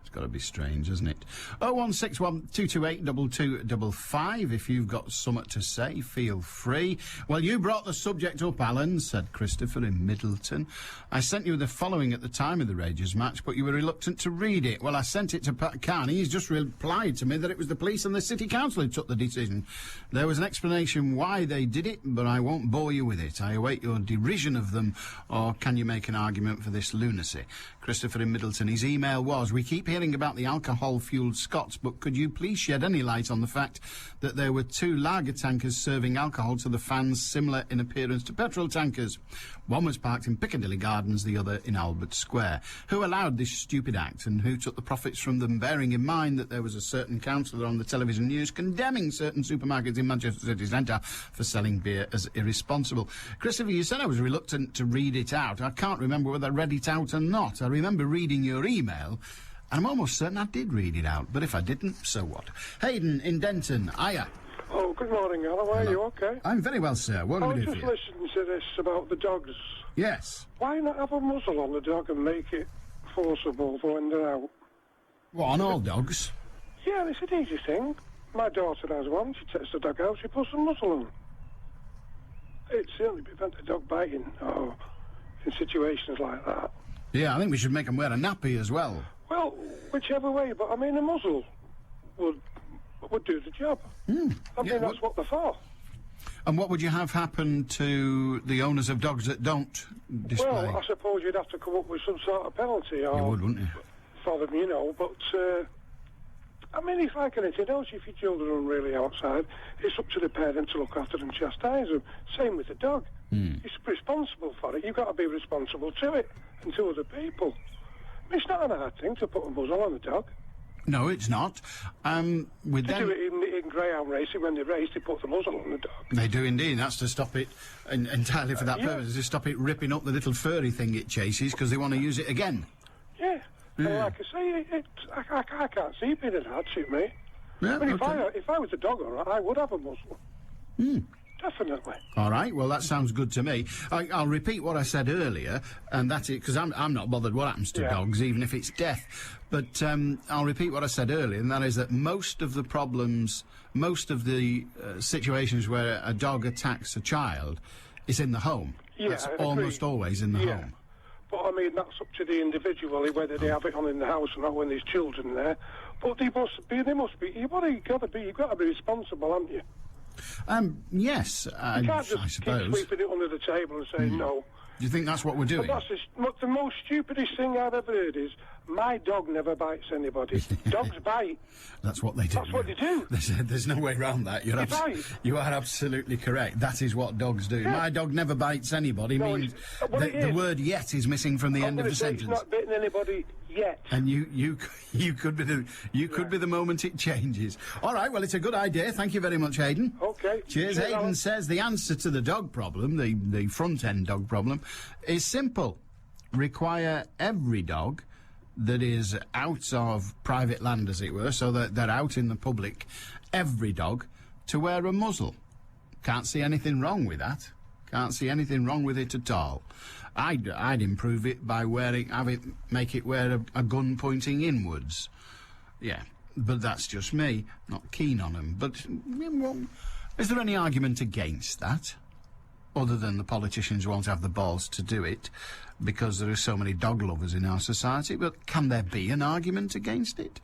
It's got to be strange, isn't it? 0161 228 2255. If you've got something to say, feel free. Well, you brought the subject up, Alan, said Christopher in Middleton. I sent you the following at the time of the Rangers match, but you were reluctant to read it. Well, I sent it to Pat Carney. He's just replied to me that it was the police and the city council who took the decision. There was an explanation why they did it, but I won't bore you with it. I await your derision of them, or can you make an argument for this lunacy? Christopher in Middleton, his email was, we keep hearing about the alcohol-fuelled Scots, but could you please shed any light on the fact that there were 2 lager tankers serving alcohol to the fans similar in appearance to petrol tankers? One was parked in Piccadilly Gardens, the other in Albert Square. Who allowed this stupid act and who took the profits from them, bearing in mind that there was a certain councillor on the television news condemning certain supermarkets in Manchester City Centre for selling beer as irresponsible? Christopher, you said I was reluctant to read it out. I can't remember whether I read it out or not. I remember reading your email, and I'm almost certain I did read it out, but if I didn't, so what? Hayden in Denton, hiya.
Oh, good morning, Alan. How are you? Okay?
I'm very well, sir. What can we do for
I
you?
was just listening to this about the dogs.
Yes.
Why not have a muzzle on the dog and make it forcible for when they're out?
What, on all dogs?
Yeah, it's an easy thing. My daughter has one. She takes the dog out, she puts a muzzle on. It certainly prevents a dog biting, or in situations like that.
Yeah, I think we should make them wear a nappy as well.
Well, whichever way, but I mean, a muzzle would do the job. I mean, that's what they're for.
And what would you have happen to the owners of dogs that don't display?
Well, I suppose you'd have to come up with some sort of penalty. Or
You would, wouldn't you?
For them, you know, but, I mean, it's like anything else. If your children are really outside, it's up to the parent to look after them, chastise them. Same with the dog. It's responsible for it. You've got to be responsible to it and to other people. I mean, it's not a hard thing to put a muzzle on a dog.
No, it's not. With
They
them,
do it in greyhound racing. When they race, they put the muzzle on the dog.
they do indeed. That's to stop it, entirely for that purpose, to stop it ripping up the little furry thing it chases, because they want to use it again.
Yeah. And like I say, I can't see it being an hardship, mate.
Yeah,
I mean,
okay.
if I was a dog owner, I would have a muzzle. Definitely.
All right, well, that sounds good to me. I'll repeat what I said earlier, and that's it, because I'm not bothered what happens to dogs, even if it's death. But I'll repeat what I said earlier, and that is that most of the problems, most of the situations where a dog attacks a child is in the home.
Yeah,
It's
I agree.
almost always in the home.
But, I mean, that's up to the individual, whether they have it on in the house or not when there's children there. But they must be, you've got to be responsible, haven't you?
Yes,
You
I
can't just
suppose.
keep sweeping it under the table and saying no.
Do you think that's what we're doing?
But that's the most stupidest thing I've ever heard is, my dog never bites anybody. Dogs bite.
That's what they do.
That's what they do.
There's no way around that. You are absolutely correct. That is what dogs do.
Yeah.
My dog never bites anybody means the word yet is missing from the end of the sentence.
It's not bitten anybody yet.
And you could be the moment it changes. All right, well, it's a good idea. Thank you very much, Hayden.
Okay.
Cheers. Hayden
Alan.
says the answer to the dog problem, the front-end dog problem, is simple. Require every dog that is out of private land, as it were, so that they're out in the public, every dog, to wear a muzzle. Can't see anything wrong with that. Can't see anything wrong with it at all. I'd improve it by make it wear a gun pointing inwards. Yeah, but that's just me. Not keen on them. But well, is there any argument against that? Other than the politicians won't have the balls to do it because there are so many dog lovers in our society. But can there be an argument against it?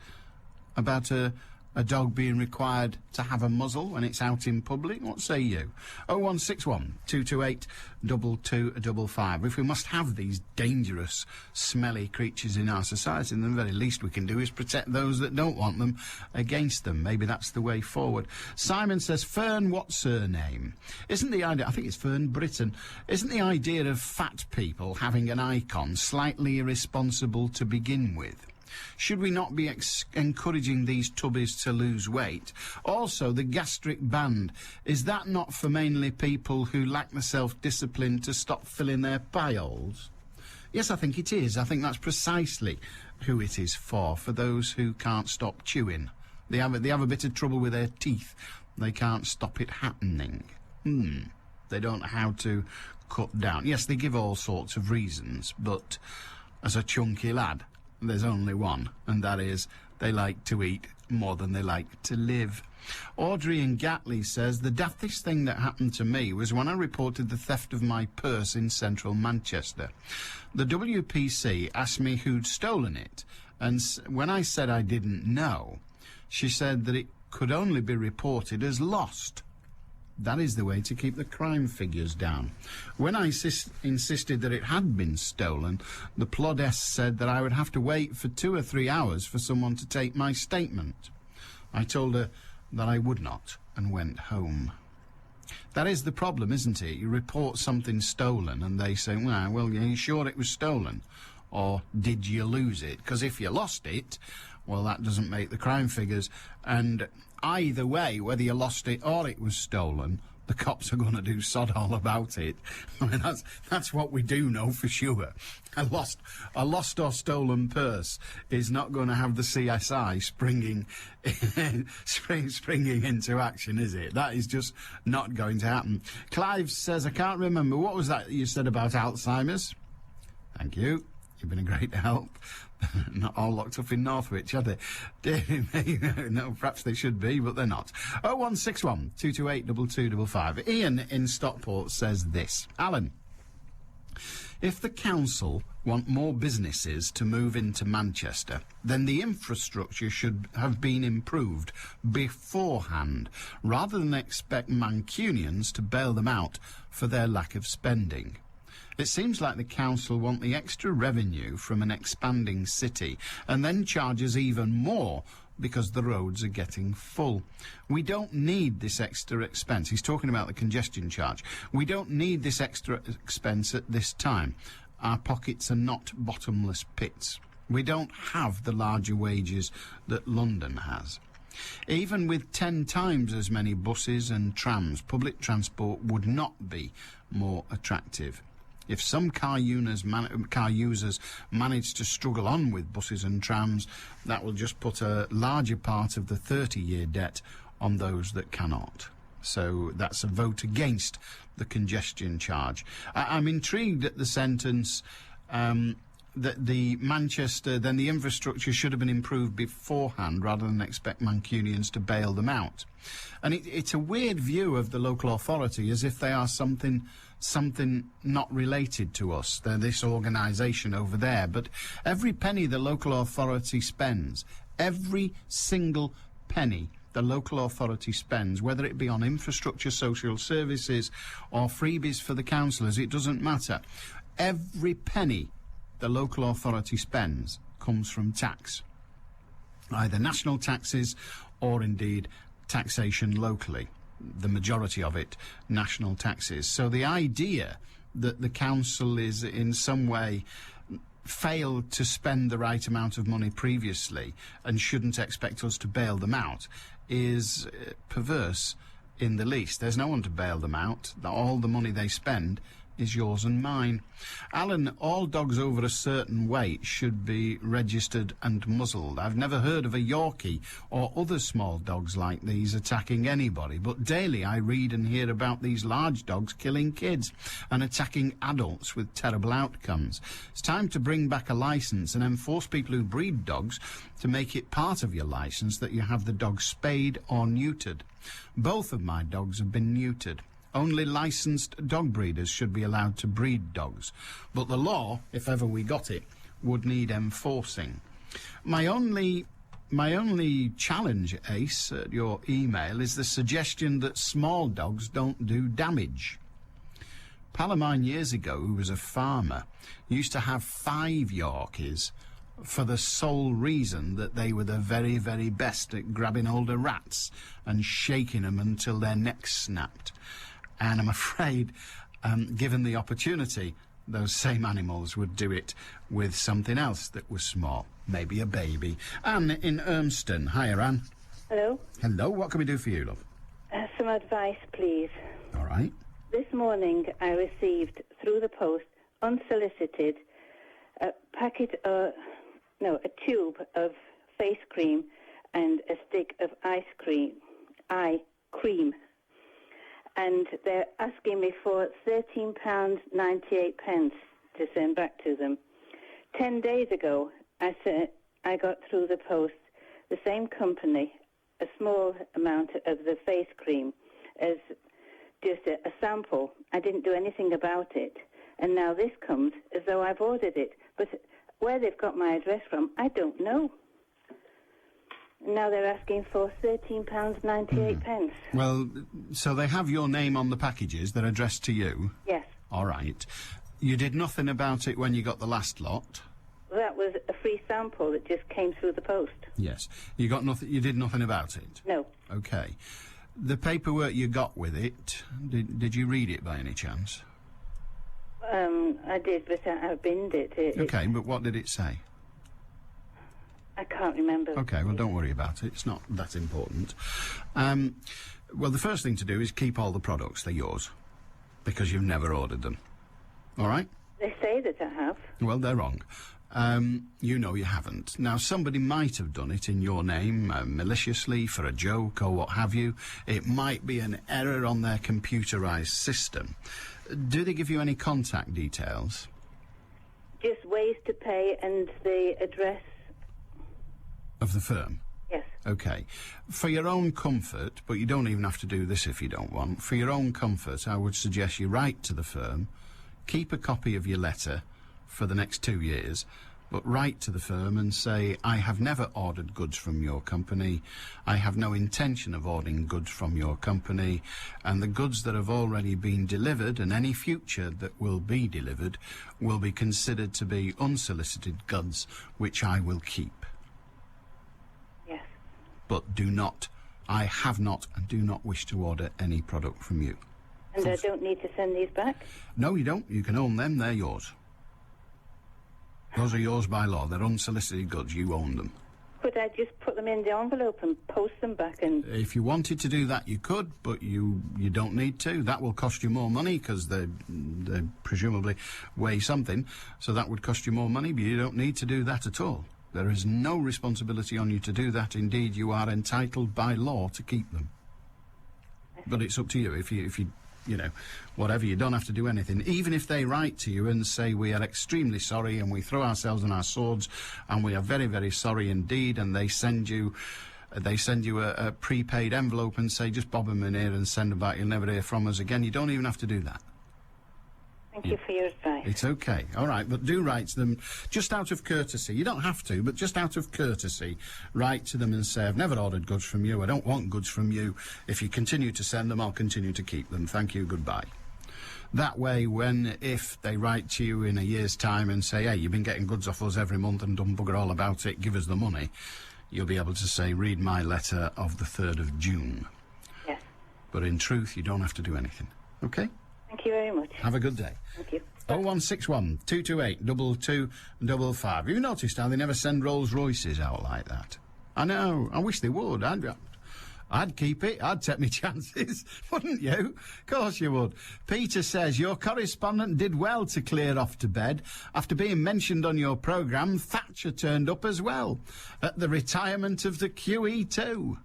About a a dog being required to have a muzzle when it's out in public? What say you? 0161 228 2255. If we must have these dangerous, smelly creatures in our society, then the very least we can do is protect those that don't want them against them. Maybe that's the way forward. Simon says, Fern, what's her name? Isn't the idea, I think it's Fern Britton, isn't the idea of fat people having an icon slightly irresponsible to begin with? Should we not be encouraging these tubbies to lose weight? Also, the gastric band, is that not for mainly people who lack the self-discipline to stop filling their pie holes? Yes, I think it is. I think that's precisely who it is for those who can't stop chewing. They have a bit of trouble with their teeth. They can't stop it happening. They don't know how to cut down. Yes, they give all sorts of reasons, but as a chunky lad, there's only one, and that is they like to eat more than they like to live. Audrey in Gatley says, the daftest thing that happened to me was when I reported the theft of my purse in central Manchester. The WPC asked me who'd stolen it, and when I said I didn't know, she said that it could only be reported as lost. That is the way to keep the crime figures down. When I insisted that it had been stolen, the Plodess said that I would have to wait for 2 or 3 hours for someone to take my statement. I told her that I would not and went home. That is the problem, isn't it? You report something stolen and they say, well, are you sure it was stolen? Or did you lose it? Because if you lost it, well, that doesn't make the crime figures. And either way, whether you lost it or it was stolen, the cops are going to do sod all about it. I mean, that's what we do know for sure. A lost or stolen purse is not going to have the CSI springing into action, is it? That is just not going to happen. Clive says, I can't remember, what was that you said about Alzheimer's? Thank you. You've been a great help. Not all locked up in Northwich, are they? No, perhaps they should be, but they're not. 0161 228 2255. Ian in Stockport says this. Alan, if the council want more businesses to move into Manchester, then the infrastructure should have been improved beforehand, rather than expect Mancunians to bail them out for their lack of spending. It seems like the council want the extra revenue from an expanding city and then charges even more because the roads are getting full. We don't need this extra expense. He's talking about the congestion charge. We don't need this extra expense at this time. Our pockets are not bottomless pits. We don't have the larger wages that London has. Even with 10 times as many buses and trams, public transport would not be more attractive. If some car users manage to struggle on with buses and trams, that will just put a larger part of the 30-year debt on those that cannot. So that's a vote against the congestion charge. I'm intrigued at the sentence that the Manchester, then the infrastructure should have been improved beforehand rather than expect Mancunians to bail them out. And it's a weird view of the local authority, as if they are something not related to us. They're this organisation over there. But every penny the local authority spends, every single penny the local authority spends, whether it be on infrastructure, social services or freebies for the councillors, it doesn't matter. Every penny the local authority spends comes from tax, either national taxes or indeed taxation locally. The majority of it national taxes. So the idea that the council is in some way failed to spend the right amount of money previously and shouldn't expect us to bail them out is perverse in the least. There's no one to bail them out. All the money they spend is yours and mine. Alan, all dogs over a certain weight should be registered and muzzled. I've never heard of a Yorkie or other small dogs like these attacking anybody, but daily I read and hear about these large dogs killing kids and attacking adults with terrible outcomes. It's time to bring back a licence and enforce people who breed dogs to make it part of your licence that you have the dog spayed or neutered. Both of my dogs have been neutered. Only licensed dog breeders should be allowed to breed dogs. But the law, if ever we got it, would need enforcing. My only My only challenge, Ace, at your email is the suggestion that small dogs don't do damage. A pal of mine years ago, who was a farmer, used to have 5 Yorkies for the sole reason that they were the very, very best at grabbing hold of rats and shaking them until their necks snapped. And I'm afraid, given the opportunity, those same animals would do it with something else that was small, maybe a baby. Anne in Urmston. Hi, Anne.
Hello.
Hello, what can we do for you, love?
Some advice, please.
All right.
This morning I received through the post, unsolicited, a tube of face cream and a stick of eye cream. And they're asking me for £13.98 to send back to them. 10 days ago, I got through the post, the same company, a small amount of the face cream as just a sample. I didn't do anything about it. And now this comes as though I've ordered it. But where they've got my address from, I don't know. Now they're asking for £13.98.
Well, so they have your name on the packages. They're addressed to you?
Yes.
All right. You did nothing about it when you got the last lot?
That was a free sample that just came through the post.
Yes. You got nothing. You did nothing about it?
No.
Okay. The paperwork you got with it, did you read it by any chance?
I did, but I binned it.
Okay, but what did it say?
I can't remember.
Okay, well, don't worry about it. It's not that important. Well, the first thing to do is keep all the products. They're yours. Because you've never ordered them. All right?
They say that I have.
Well, they're wrong. You know you haven't. Now, somebody might have done it in your name, maliciously, for a joke or what have you. It might be an error on their computerised system. Do they give you any contact details?
Just ways to pay and the address.
Of the firm?
Yes.
Okay. For your own comfort, but you don't even have to do this if you don't want, for your own comfort, I would suggest you write to the firm, keep a copy of your letter for the next 2 years, but write to the firm and say, I have never ordered goods from your company, I have no intention of ordering goods from your company, and the goods that have already been delivered and any future that will be delivered will be considered to be unsolicited goods, which I will keep.
Yes.
But I have not and do not wish to order any product from you.
And I don't need to send these back?
No, you don't. You can own them. They're yours. Those are yours by law. They're unsolicited goods. You own them.
Could I just put them in the envelope and post them back? And
if you wanted to do that, you could, but you don't need to. That will cost you more money because they presumably weigh something, so that would cost you more money, but you don't need to do that at all. There is no responsibility on you to do that. Indeed, you are entitled by law to keep them. But it's up to you. If you know, whatever, you don't have to do anything. Even if they write to you and say, we are extremely sorry and we throw ourselves on our swords and we are very, very sorry indeed, and they send you a prepaid envelope and say, just bob them in here and send them back, you'll never hear from us again. You don't even have to do that.
Thank you for your advice.
It's okay. All right, but do write to them just out of courtesy. You don't have to, but just out of courtesy, write to them and say, I've never ordered goods from you. I don't want goods from you. If you continue to send them, I'll continue to keep them. Thank you, goodbye. That way, if they write to you in a year's time and say, hey, you've been getting goods off us every month and done bugger all about it, give us the money, you'll be able to say, read my letter of the 3rd of June.
Yes.
But in truth, you don't have to do anything. Okay?
Thank you very much.
Have a good day.
Thank you.
0161 228 2255. You noticed how they never send Rolls Royces out like that? I know. I wish they would. I'd keep it. I'd take me chances, wouldn't you? Of course you would. Peter says, your correspondent did well to clear off to bed. After being mentioned on your programme, Thatcher turned up as well at the retirement of the QE2.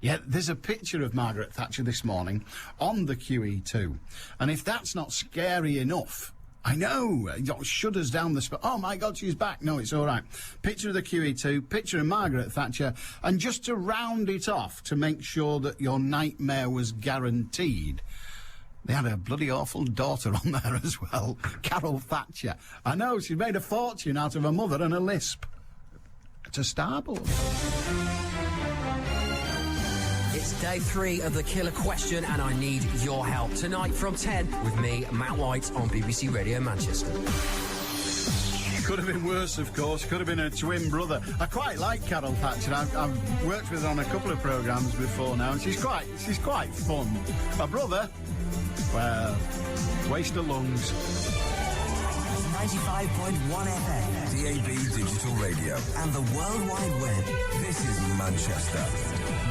Yeah, there's a picture of Margaret Thatcher this morning on the QE2. And if that's not scary enough, I know, shudders down the spine. Oh, my God, she's back. No, it's all right. Picture of the QE2, picture of Margaret Thatcher, and just to round it off, to make sure that your nightmare was guaranteed, they had a bloody awful daughter on there as well, Carol Thatcher. I know, she's made a fortune out of her mother and a lisp. to starboard.
It's day 3 of the killer question, and I need your help. Tonight from 10 with me, Matt White, on BBC Radio Manchester.
Could have been worse, of course. Could have been a twin brother. I quite like Carol Thatcher. I've worked with her on a couple of programmes before now, and she's quite fun. My brother, well, waste of lungs.
95.1 FM, DAB Digital Radio, and the World Wide Web. This is Manchester.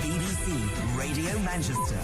BBC Radio Manchester.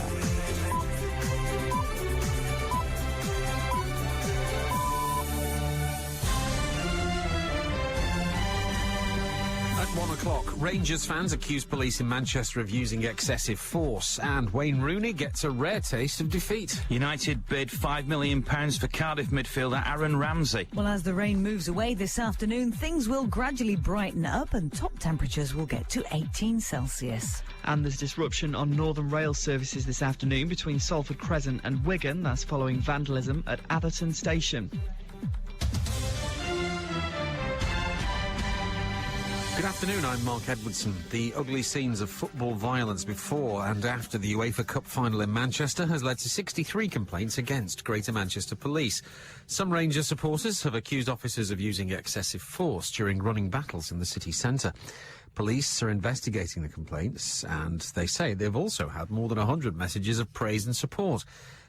At 1 o'clock, Rangers fans accuse police in Manchester of using excessive force, and Wayne Rooney gets a rare taste of defeat.
United bid £5 million for Cardiff midfielder Aaron Ramsey.
Well, as the rain moves away this afternoon, things will gradually brighten up and top temperatures will get to 18 Celsius.
And there's disruption on Northern Rail services this afternoon between Salford Crescent and Wigan. That's following vandalism at Atherton Station.
Good afternoon, I'm Mark Edwardson. The ugly scenes of football violence before and after the UEFA Cup final in Manchester has led to 63 complaints against Greater Manchester Police. Some Rangers supporters have accused officers of using excessive force during running battles in the city centre. Police are investigating the complaints, and they say they've also had more than 100 messages of praise and support.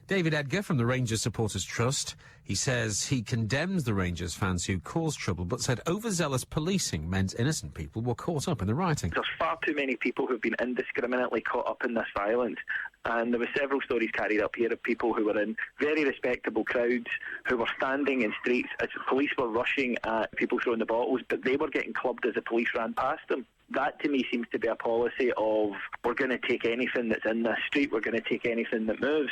David Edgar from the Rangers Supporters Trust, he says he condemns the Rangers fans who caused trouble, but said overzealous policing meant innocent people were caught up in the rioting.
There's far too many people who've been indiscriminately caught up in this violence, and there were several stories carried up here of people who were in very respectable crowds who were standing in streets as police were rushing at people throwing the bottles, but they were getting clubbed as the police ran past them. That to me seems to be a policy of we're going to take anything that's in this street, we're going to take anything that moves.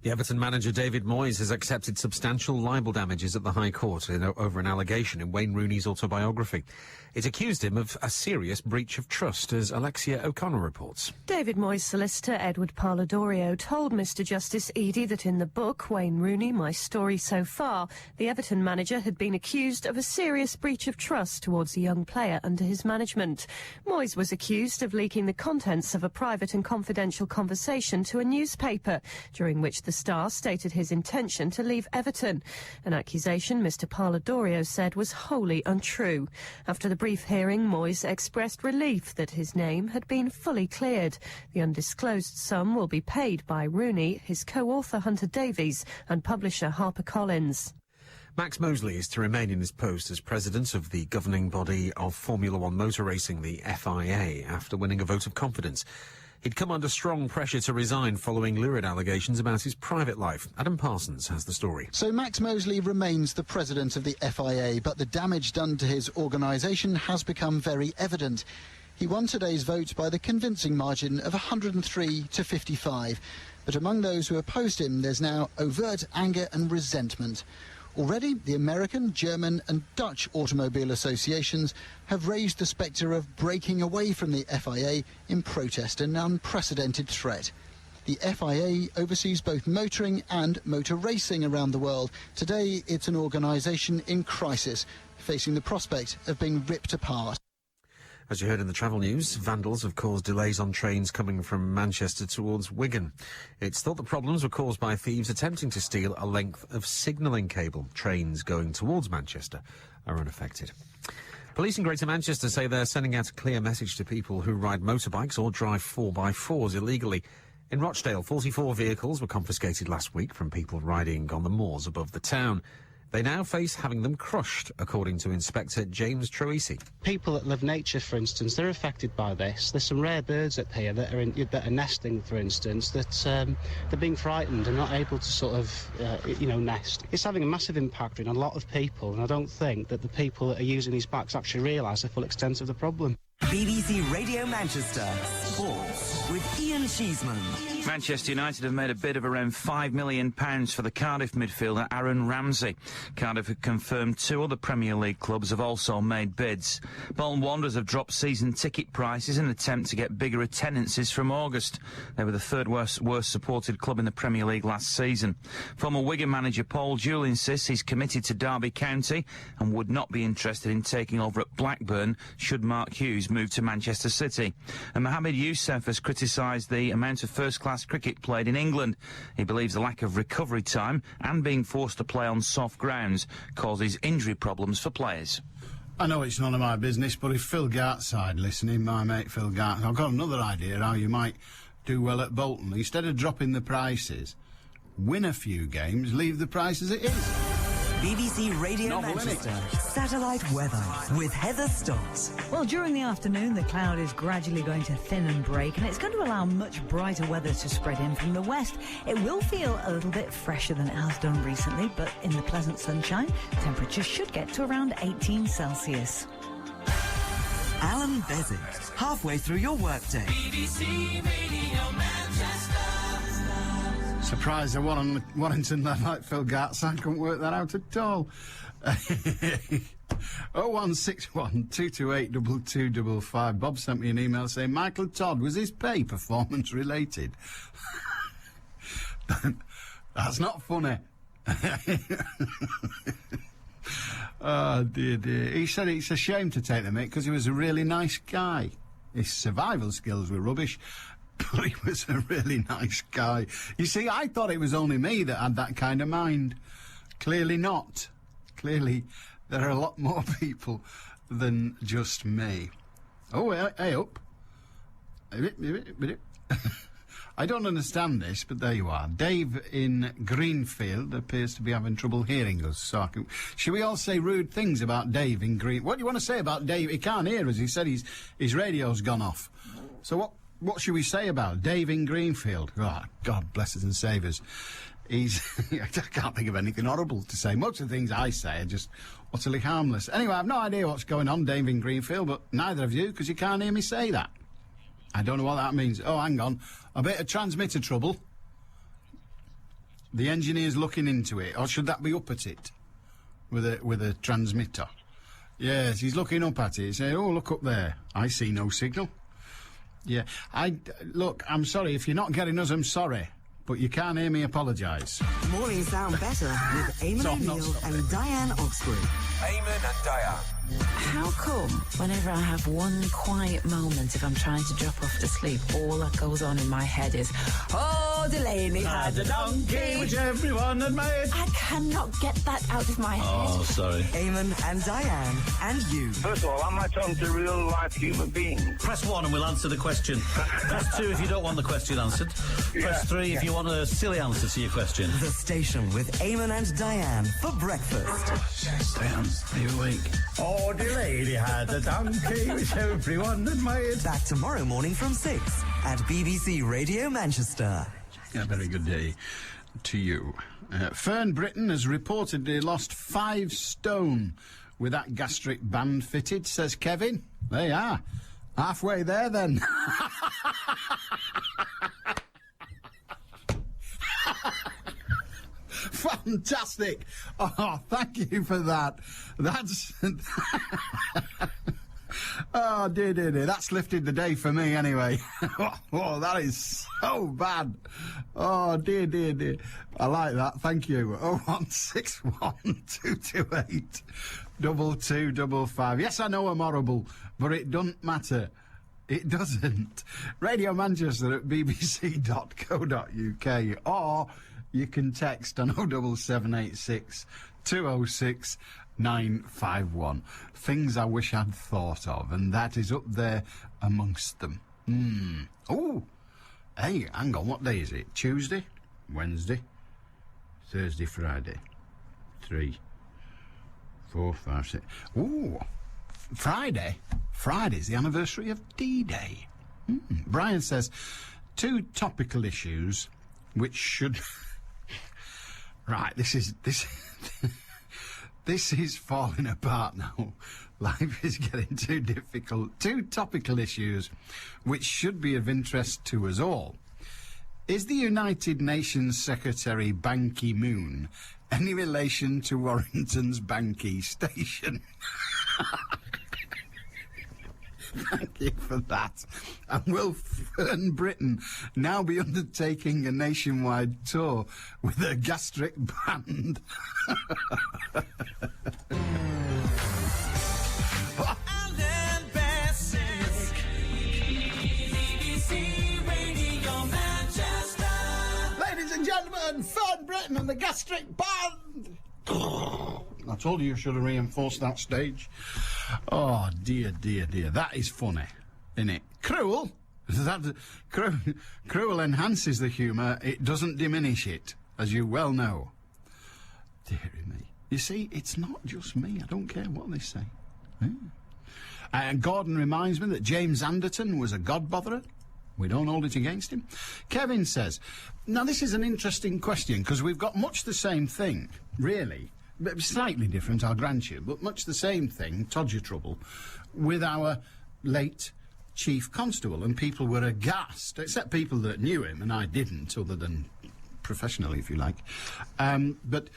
The Everton manager David Moyes has accepted substantial libel damages at the High Court over an allegation in Wayne Rooney's autobiography. It accused him of a serious breach of trust, as Alexia O'Connor reports.
David Moyes' solicitor Edward Parladorio told Mr Justice Eadie that in the book, Wayne Rooney, My Story So Far, the Everton manager had been accused of a serious breach of trust towards a young player under his management. Moyes was accused of leaking the contents of a private and confidential conversation to a newspaper, during which the Star stated his intention to leave Everton, an accusation Mr Parladorio said was wholly untrue. After the brief hearing, Moyes expressed relief that his name had been fully cleared. The undisclosed sum will be paid by Rooney, his co-author Hunter Davies and publisher HarperCollins.
Max Mosley is to remain in his post as president of the governing body of Formula One motor racing, the FIA, after winning a vote of confidence. He'd come under strong pressure to resign following lurid allegations about his private life. Adam Parsons has the story.
So Max Mosley remains the president of the FIA, but the damage done to his organisation has become very evident. He won today's vote by the convincing margin of 103 to 55. But among those who opposed him, there's now overt anger and resentment. Already, the American, German and Dutch automobile associations have raised the spectre of breaking away from the FIA in protest, an unprecedented threat. The FIA oversees both motoring and motor racing around the world. Today, it's an organisation in crisis, facing the prospect of being ripped apart.
As you heard in the travel news, vandals have caused delays on trains coming from Manchester towards Wigan. It's thought the problems were caused by thieves attempting to steal a length of signalling cable. Trains going towards Manchester are unaffected. Police in Greater Manchester say they're sending out a clear message to people who ride motorbikes or drive 4x4s illegally. In Rochdale, 44 vehicles were confiscated last week from people riding on the moors above the town. They now face having them crushed, according to Inspector James Troisi.
People that love nature, for instance, they're affected by this. There's some rare birds up here that are nesting, for instance, that they're being frightened and not able to sort of, nest. It's having a massive impact on a lot of people, and I don't think that the people that are using these bikes actually realise the full extent of the problem.
BBC Radio Manchester Sports. with Ian Cheeseman.
Manchester United have made a bid of around £5 million for the Cardiff midfielder Aaron Ramsey. Cardiff have confirmed 2 other Premier League clubs have also made bids. Bolton Wanderers have dropped season ticket prices in an attempt to get bigger attendances from August. They were the third worst supported club in the Premier League last season. Former Wigan manager Paul Jewell insists he's committed to Derby County and would not be interested in taking over at Blackburn should Mark Hughes move to Manchester City. And Mohamed Youssef has criticised the amount of first-class cricket played in England. He believes the lack of recovery time and being forced to play on soft grounds causes injury problems for players.
I know it's none of my business, but if Phil Gartside listening, my mate Phil Gart, I've got another idea how you might do well at Bolton. Instead of dropping the prices, win a few games, leave the price as it is.
BBC Radio Manchester satellite weather with Heather Stott.
Well, during the afternoon, the cloud is gradually going to thin and break, and it's going to allow much brighter weather to spread in from the west. It will feel a little bit fresher than it has done recently, but in the pleasant sunshine, temperatures should get to around 18 Celsius.
Allan Beswick, halfway through your workday.
BBC Radio Manchester.
Surprised the one on Warrington lad like Phil Gartside couldn't work that out at all. 0161 228 2255. Bob sent me an email saying Michael Todd, was his pay performance related? That's not funny. Oh dear. He said it's a shame to take the mick because he was a really nice guy. His survival skills were rubbish, but he was a really nice guy. You see, I thought it was only me that had that kind of mind. Clearly not. Clearly, there are a lot more people than just me. Oh, hey up. I don't understand this, but there you are. Dave in Greenfield appears to be having trouble hearing us. So should we all say rude things about Dave in Green? What do you want to say about Dave? He can't hear us. He said his radio's gone off. So what should we say about Dave in Greenfield? Oh, God bless us and save us. I can't think of anything horrible to say. Most of the things I say are just utterly harmless. Anyway, I've no idea what's going on, Dave in Greenfield, but neither of you, because you can't hear me say that. I don't know what that means. Oh, hang on. A bit of transmitter trouble. The engineer's looking into it, or should that be up at it with a transmitter? Yes, he's looking up at it, saying, "Oh, look up there. I see no signal." Yeah, look, I'm sorry if you're not getting us. I'm sorry, but you can't hear me apologise.
Mornings sound better with Eamon O'Neill and Diane Oxford.
Eamon and Diane.
How come whenever I have one quiet moment, if I'm trying to drop off to sleep, all that goes on in my head is, oh, Delaney had a donkey,
which everyone admired.
I cannot get that out of my head.
Oh, sorry.
Eamon and Diane and you.
First of all, am I talking to a real-life human being?
Press 1 and we'll answer the question. Press 2 if you don't want the question answered. Press 3 if you want a silly answer to your question.
The station with Eamon and Diane for breakfast.
Diane, are you awake?
Oh, the lady had a donkey which everyone admired.
Back tomorrow morning from 6 at BBC Radio Manchester.
A very good day to you. Fern Britton has reportedly lost 5 stone with that gastric band fitted, says Kevin. There you are. Halfway there, then. Fantastic. Oh, thank you for that. That's... Oh, dear. That's lifted the day for me, anyway. Oh, that is so bad. Oh, dear. I like that. Thank you. 0161 228 2255. Yes, I know I'm horrible, but it doesn't matter. It doesn't. Radio Manchester at bbc.co.uk, or you can text on 07786 206 951. Things I wish I'd thought of, and that is up there amongst them. Oh, hey, hang on, what day is it? Tuesday? Wednesday? Thursday, Friday? 3, 4, 5, 6. Ooh, Friday? Friday's the anniversary of D-Day. Brian says, 2 topical issues which should... Right, this is falling apart now. Life is getting too difficult. Two topical issues which should be of interest to us all. Is the United Nations Secretary Ban Ki-moon any relation to Warrington's Banky station? Thank you for that. And will Fern Britain now be undertaking a nationwide tour with a gastric band?
Allan Beswick, BBC Radio Manchester.
Ladies and gentlemen, Fern Britain and the gastric band. I told you should have reinforced that stage. Oh, dear, dear, dear. That is funny, isn't it? Cruel? Cruel enhances the humour. It doesn't diminish it, as you well know. Deary me. You see, it's not just me. I don't care what they say. And Gordon reminds me that James Anderton was a godbotherer. We don't hold it against him. Kevin says, now this is an interesting question, because we've got much the same thing, really. Slightly different, I'll grant you, but much the same thing, Todger trouble, with our late Chief Constable, and people were aghast, except people that knew him, and I didn't, other than professionally, if you like. But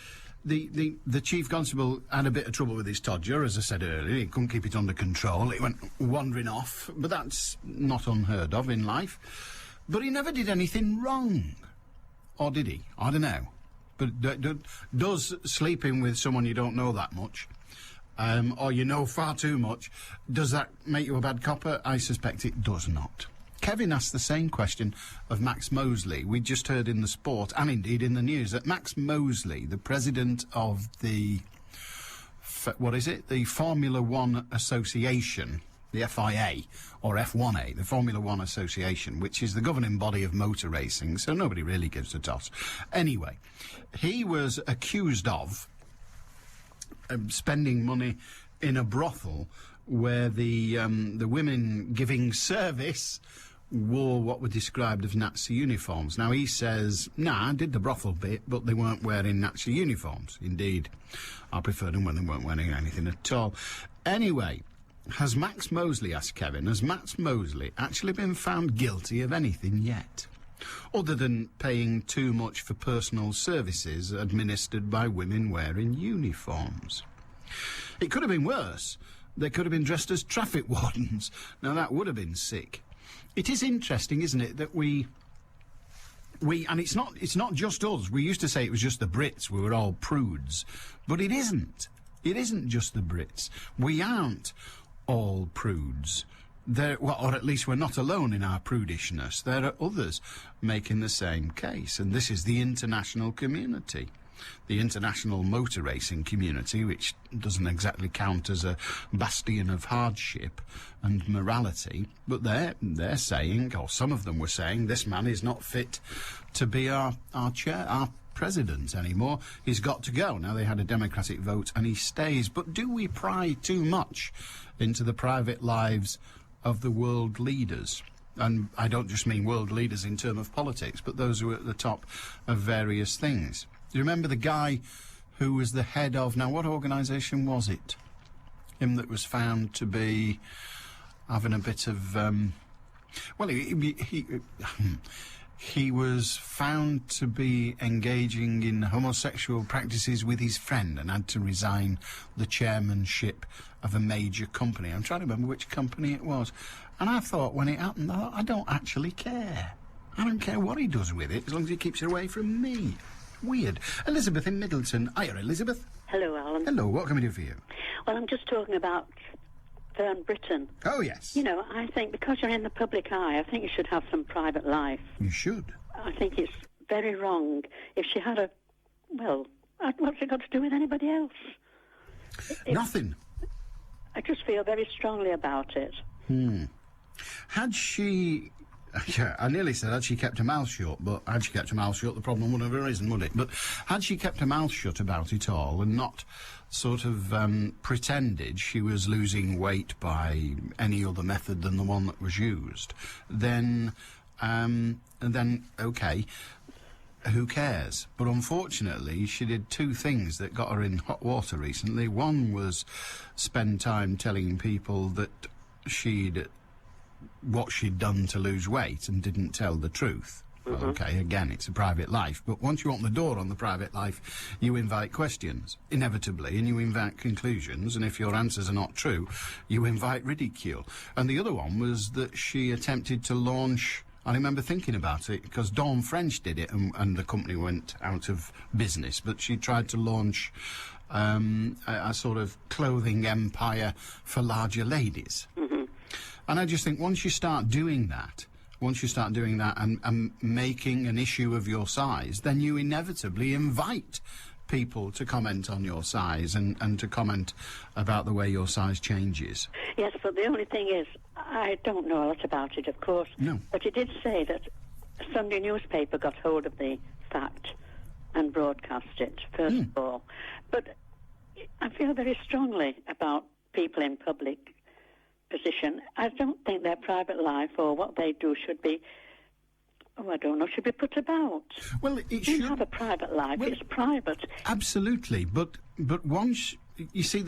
the Chief Constable had a bit of trouble with his Todger, as I said earlier. He couldn't keep it under control. It went wandering off, but that's not unheard of in life. But he never did anything wrong. Or did he? I don't know. But does sleeping with someone you don't know that much, or you know far too much, does that make you a bad copper? I suspect it does not. Kevin asked the same question of Max Mosley. We just heard in the sport, and indeed in the news, that Max Mosley, the president of the, the Formula One Association, the FIA, or F1A, the Formula One Association, which is the governing body of motor racing, so nobody really gives a toss. Anyway, he was accused of spending money in a brothel where the women giving service wore what were described as Nazi uniforms. Now, he says, nah, I did the brothel bit, but they weren't wearing Nazi uniforms. Indeed, I preferred them when they weren't wearing anything at all. Anyway, has Max Mosley, asked Kevin, has Max Mosley actually been found guilty of anything yet? Other than paying too much for personal services administered by women wearing uniforms. It could have been worse. They could have been dressed as traffic wardens. Now, that would have been sick. It is interesting, isn't it, that we and it's not just us. We used to say it was just the Brits, we were all prudes. But it isn't. It isn't just the Brits. We aren't all prudes. Or at least we're not alone in our prudishness. There are others making the same case, and this is the international community. The international motor racing community, which doesn't exactly count as a bastion of hardship and morality, but they're saying, or some of them were saying, this man is not fit to be our president anymore. He's got to go. Now, they had a democratic vote and he stays. But do we pry too much into the private lives of the world leaders? And I don't just mean world leaders in terms of politics, but those who are at the top of various things. Do you remember the guy who was the head of, now what organisation was it? Him that was found to be having a bit of, he was found to be engaging in homosexual practices with his friend and had to resign the chairmanship of a major company. I'm trying to remember which company it was. And I thought when it happened, I don't actually care. I don't care what he does with it, as long as he keeps it away from me. Weird. Elizabeth in Middleton. Hiya, Elizabeth.
Hello, Alan.
Hello, what can we do for you?
Well, I'm just talking about Fern Britain.
Oh, yes.
You know, I think because you're in the public eye, I think you should have some private life.
You should.
I think it's very wrong. If she had what's it got to do with anybody else?
Nothing.
I just feel very strongly about it.
Had she... Yeah, I nearly said had she kept her mouth shut, but had she kept her mouth shut, the problem wouldn't have arisen, would it? But had she kept her mouth shut about it all and not sort of pretended she was losing weight by any other method than the one that was used, then okay. who cares? But unfortunately, she did two things that got her in hot water recently. One was spend time telling people that what she'd done to lose weight and didn't tell the truth. Well, OK, again, it's a private life, but once you open the door on the private life, you invite questions, inevitably, and you invite conclusions, and if your answers are not true, you invite ridicule. And the other one was that she attempted to launch... I remember thinking about it, because Dawn French did it, and the company went out of business, but she tried to launch a sort of clothing empire for larger ladies. And I just think once you start doing that, and making an issue of your size, then you inevitably invite people to comment on your size and to comment about the way your size changes.
Yes, but the only thing is, I don't know a lot about it, of course.
No.
But it did say that a Sunday newspaper got hold of the fact and broadcast it, first of all. But I feel very strongly about people in public position. I don't think their private life or what they do should be, should be put about.
Well, it
you
should
have a private life. It's private.
Absolutely, but once you see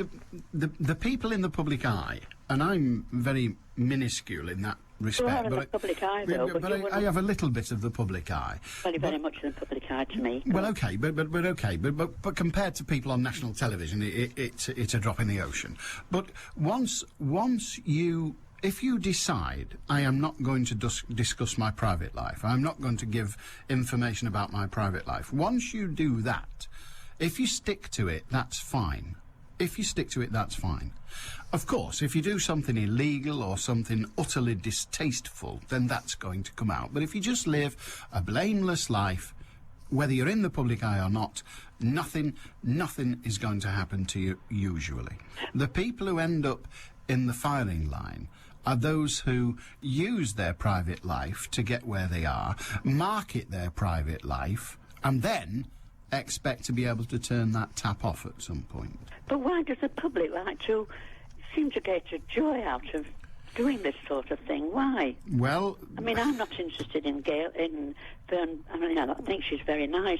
the people in the public eye, and I'm very minuscule in that respect.
You are in the public eye, though.
But I have a little bit of the public eye.
Well, you're very much in the public eye to me.
Well, okay, but compared to people on national television, it's a drop in the ocean. But if you decide, I am not going to discuss my private life, I'm not going to give information about my private life, once you do that, if you stick to it, that's fine. Of course, if you do something illegal or something utterly distasteful, then that's going to come out. But if you just live a blameless life, whether you're in the public eye or not, nothing is going to happen to you, usually. The people who end up in the firing line are those who use their private life to get where they are, market their private life, and then expect to be able to turn that tap off at some point.
But why does the public like to seem to get a joy out of doing this sort of thing? Why?
Well,
I mean, I'm not interested in Fern. I mean, I think she's very nice,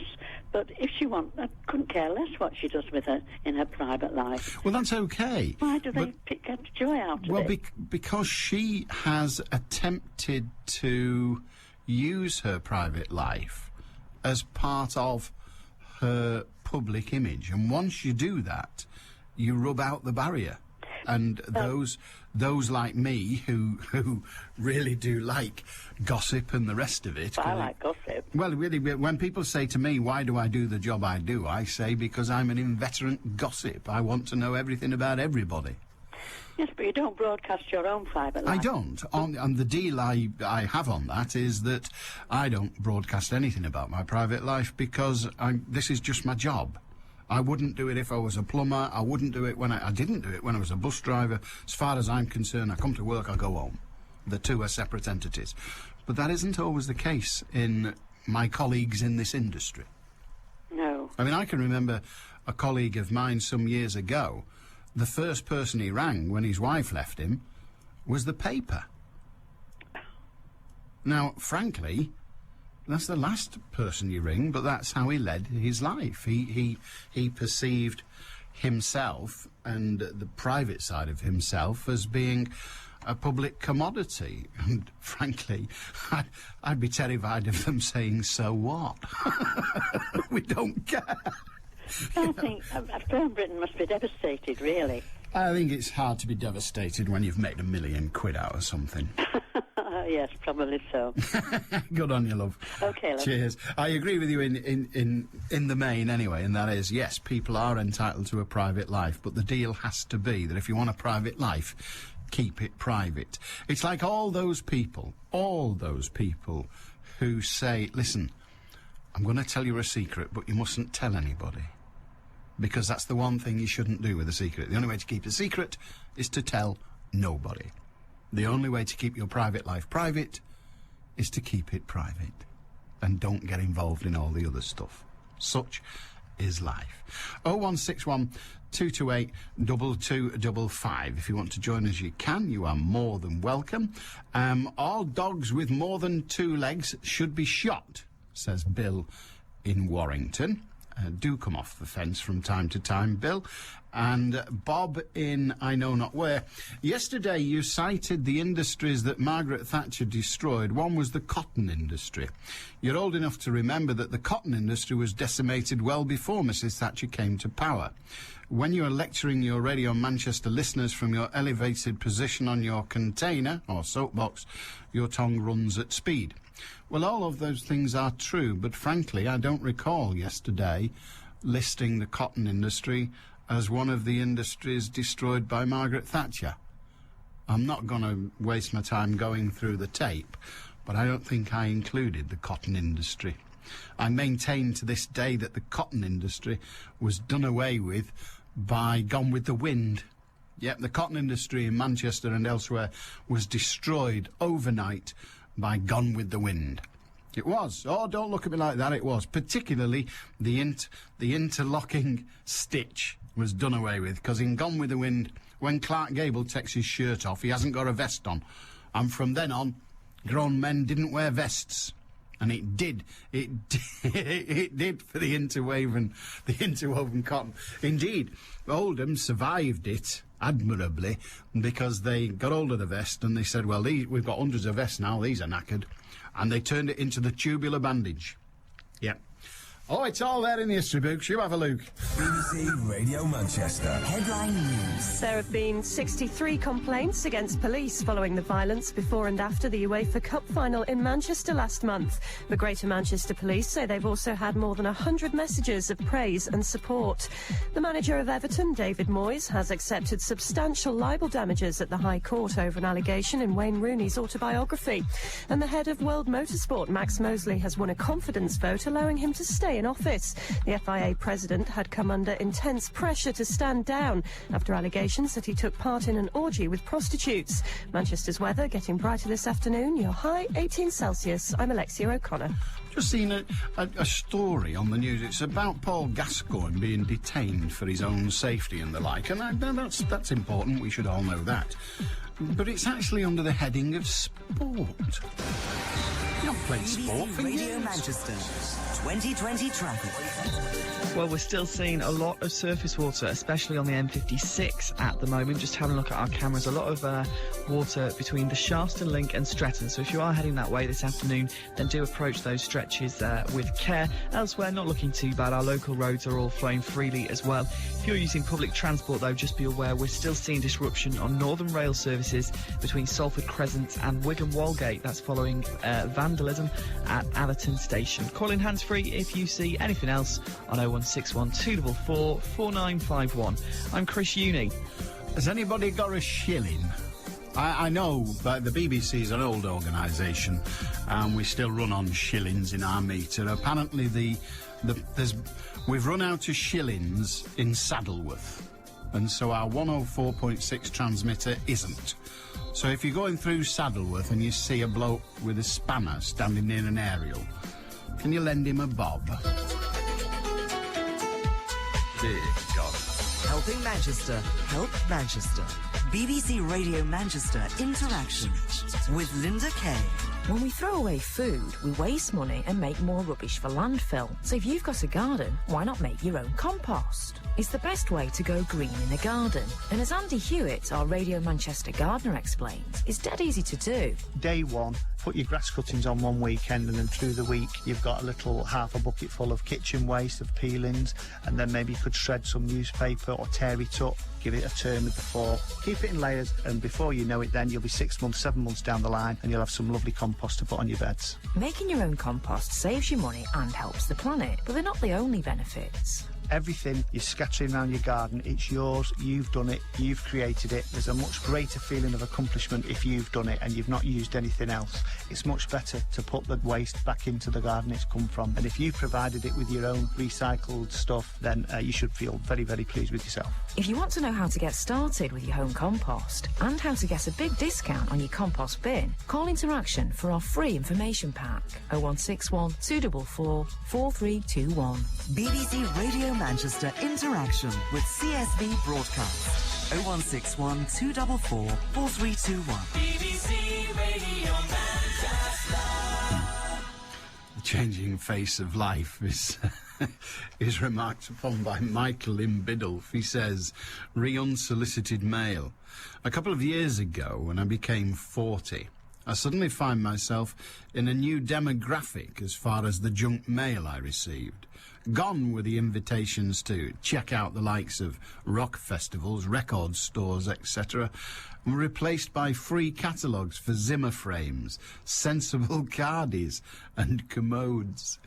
but if she wants, I couldn't care less what she does with her in her private life.
Well, that's okay.
Why do they get joy out of it?
Because she has attempted to use her private life as part of her public image, and once you do that, you rub out the barrier. And those like me who really do like gossip and the rest of it.
I like gossip.
Well, really, when people say to me, why do I do the job I do, I say because I'm an inveterate gossip. I want to know everything about everybody.
Yes, but you don't broadcast your own private life.
I don't. And the deal I have on that is that I don't broadcast anything about my private life because this is just my job. I wouldn't do it if I was a plumber. I wouldn't do it when I didn't do it when I was a bus driver. As far as I'm concerned, I come to work, I go home. The two are separate entities. But that isn't always the case in my colleagues in this industry.
No.
I mean, I can remember a colleague of mine some years ago, the first person he rang when his wife left him was the paper. Now, frankly, that's the last person you ring, but that's how he led his life. He perceived himself and the private side of himself as being a public commodity. And frankly, I'd be terrified of them saying, so what? We don't care.
I think Fern Britain must be devastated, really.
I think it's hard to be devastated when you've made £1 million out of something.
Yes, probably so.
Good on you, love.
Okay, love.
Cheers. I agree with you in the main, anyway, and that is, yes, people are entitled to a private life, but the deal has to be that if you want a private life, keep it private. It's like all those people who say, listen, I'm going to tell you a secret, but you mustn't tell anybody. Because that's the one thing you shouldn't do with a secret. The only way to keep a secret is to tell nobody. The only way to keep your private life private is to keep it private. And don't get involved in all the other stuff. Such is life. 0161 228 2255. If you want to join us, you can. You are more than welcome. All dogs with more than 2 legs should be shot, says Bill in Warrington. Do come off the fence from time to time, Bill. And Bob in I know not where. Yesterday you cited the industries that Margaret Thatcher destroyed. One was the cotton industry. You're old enough to remember that the cotton industry was decimated well before Mrs Thatcher came to power. When you are lecturing your Radio Manchester listeners from your elevated position on your container, or soapbox, your tongue runs at speed. Well, all of those things are true, but frankly, I don't recall yesterday listing the cotton industry as one of the industries destroyed by Margaret Thatcher. I'm not going to waste my time going through the tape, but I don't think I included the cotton industry. I maintain to this day that the cotton industry was done away with by Gone with the Wind. Yep, the cotton industry in Manchester and elsewhere was destroyed overnight by Gone with the Wind. It was. Oh, don't look at me like that. It was. Particularly the interlocking stitch was done away with, because in Gone with the Wind, when Clark Gable takes his shirt off, he hasn't got a vest on. And from then on, grown men didn't wear vests. And it did for the interwoven cotton. Indeed, Oldham survived it admirably, because they got hold of the vest and they said, well, we've got hundreds of vests now, these are knackered. And they turned it into the tubular bandage. Yep. Oh, it's all there in the history books. You have a look.
BBC Radio Manchester. Headline News.
There have been 63 complaints against police following the violence before and after the UEFA Cup final in Manchester last month. The Greater Manchester Police say they've also had more than 100 messages of praise and support. The manager of Everton, David Moyes, has accepted substantial libel damages at the High Court over an allegation in Wayne Rooney's autobiography. And the head of World Motorsport, Max Mosley, has won a confidence vote allowing him to stay in office. The FIA president had come under intense pressure to stand down after allegations that he took part in an orgy with prostitutes. Manchester's weather getting brighter this afternoon. Your high 18 Celsius. I'm Alexia O'Connor.
Just seen a story on the news. It's about Paul Gascoigne being detained for his own safety and the like, and that's important. We should all know that. But it's actually under the heading of sport. You've not played sport for
Radio
years.
Manchester 2020 traffic.
Well, we're still seeing a lot of surface water, especially on the M56 at the moment. Just having a look at our cameras, a lot of water between the Shaftesbury Link and Stretton. So if you are heading that way this afternoon, then do approach those stretches with care. Elsewhere, not looking too bad. Our local roads are all flowing freely as well. If you're using public transport, though, just be aware we're still seeing disruption on Northern Rail services between Salford Crescent and Wigan Walgate. That's following vandalism at Atherton Station. Call in hands-free if you see anything else on 0161 244 4951. I'm Chris Uni.
Has anybody got a shilling? I know, but the BBC is an old organisation, and we still run on shillings in our meter. Apparently, we've run out of shillings in Saddleworth, and so our 104.6 transmitter isn't. So if you're going through Saddleworth and you see a bloke with a spanner standing near an aerial, can you lend him a bob? Dear God.
Helping Manchester. Help Manchester. BBC Radio Manchester Interaction with Linda Kay.
When we throw away food, we waste money and make more rubbish for landfill. So if you've got a garden, why not make your own compost? It's the best way to go green in a garden. And as Andy Hewitt, our Radio Manchester gardener, explains, it's dead easy to do.
Day one, put your grass cuttings on one weekend, and then through the week you've got a little half a bucket full of kitchen waste, of peelings, and then maybe you could shred some newspaper or tear it up, give it a turn with the fork, keep it in layers, and before you know it then you'll be 6 months, 7 months down the line and you'll have some lovely compost to put on your beds.
Making your own compost saves you money and helps the planet, but they're not the only benefits.
Everything you're scattering around your garden, it's yours, you've done it, you've created it. There's a much greater feeling of accomplishment if you've done it and you've not used anything else. It's much better to put the waste back into the garden it's come from. And if you've provided it with your own recycled stuff, then you should feel very, very pleased with yourself.
If you want to know how to get started with your home compost and how to get a big discount on your compost bin, call Interaction for our free information pack. 0161 244 4321.
BBC Radio Manchester Interaction with CSV Broadcast. 0161 244 4321.
BBC Radio Manchester.
changing face of life is is remarked upon by Michael in Biddulph. He says, re-unsolicited mail. A couple of years ago, when I became 40, I suddenly find myself in a new demographic as far as the junk mail I received. Gone were the invitations to check out the likes of rock festivals, record stores, etc., and were replaced by free catalogues for Zimmer frames, sensible cardies, and commodes.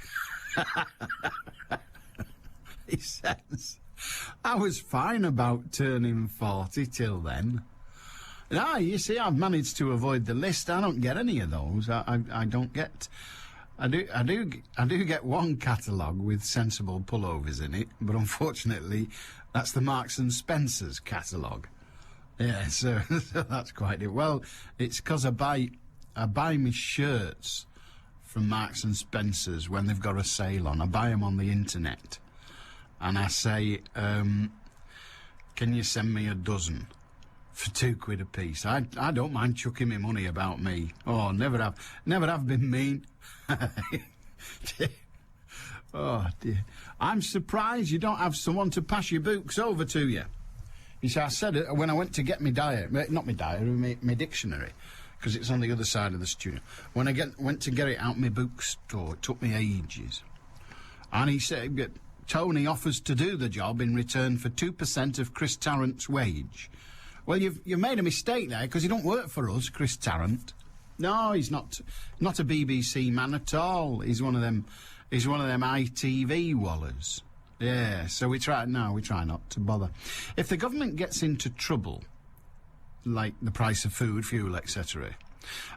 He says, I was fine about turning 40 till then. You see, I've managed to avoid the list. I don't get any of those. I don't get... I do get one catalogue with sensible pullovers in it, but unfortunately, that's the Marks and Spencer's catalogue. Yeah, so that's quite it. Well, it's because I buy me shirts from Marks and Spencer's when they've got a sale on. I buy them on the internet, and I say, can you send me a dozen for £2 a piece? I don't mind chucking me money about me. Oh, never have been mean. Oh dear, I'm surprised you don't have someone to pass your books over to you. You see, I said it when I went to get my dictionary, because it's on the other side of the studio. When I went to get it out my bookstore, it took me ages. And he said, Tony offers to do the job in return for 2% of Chris Tarrant's wage. Well, you've made a mistake there, because he don't work for us, Chris Tarrant. No, he's not a BBC man at all. He's one of them ITV wallers. Yeah, so we try not to bother. If the government gets into trouble, like the price of food, fuel, etc.,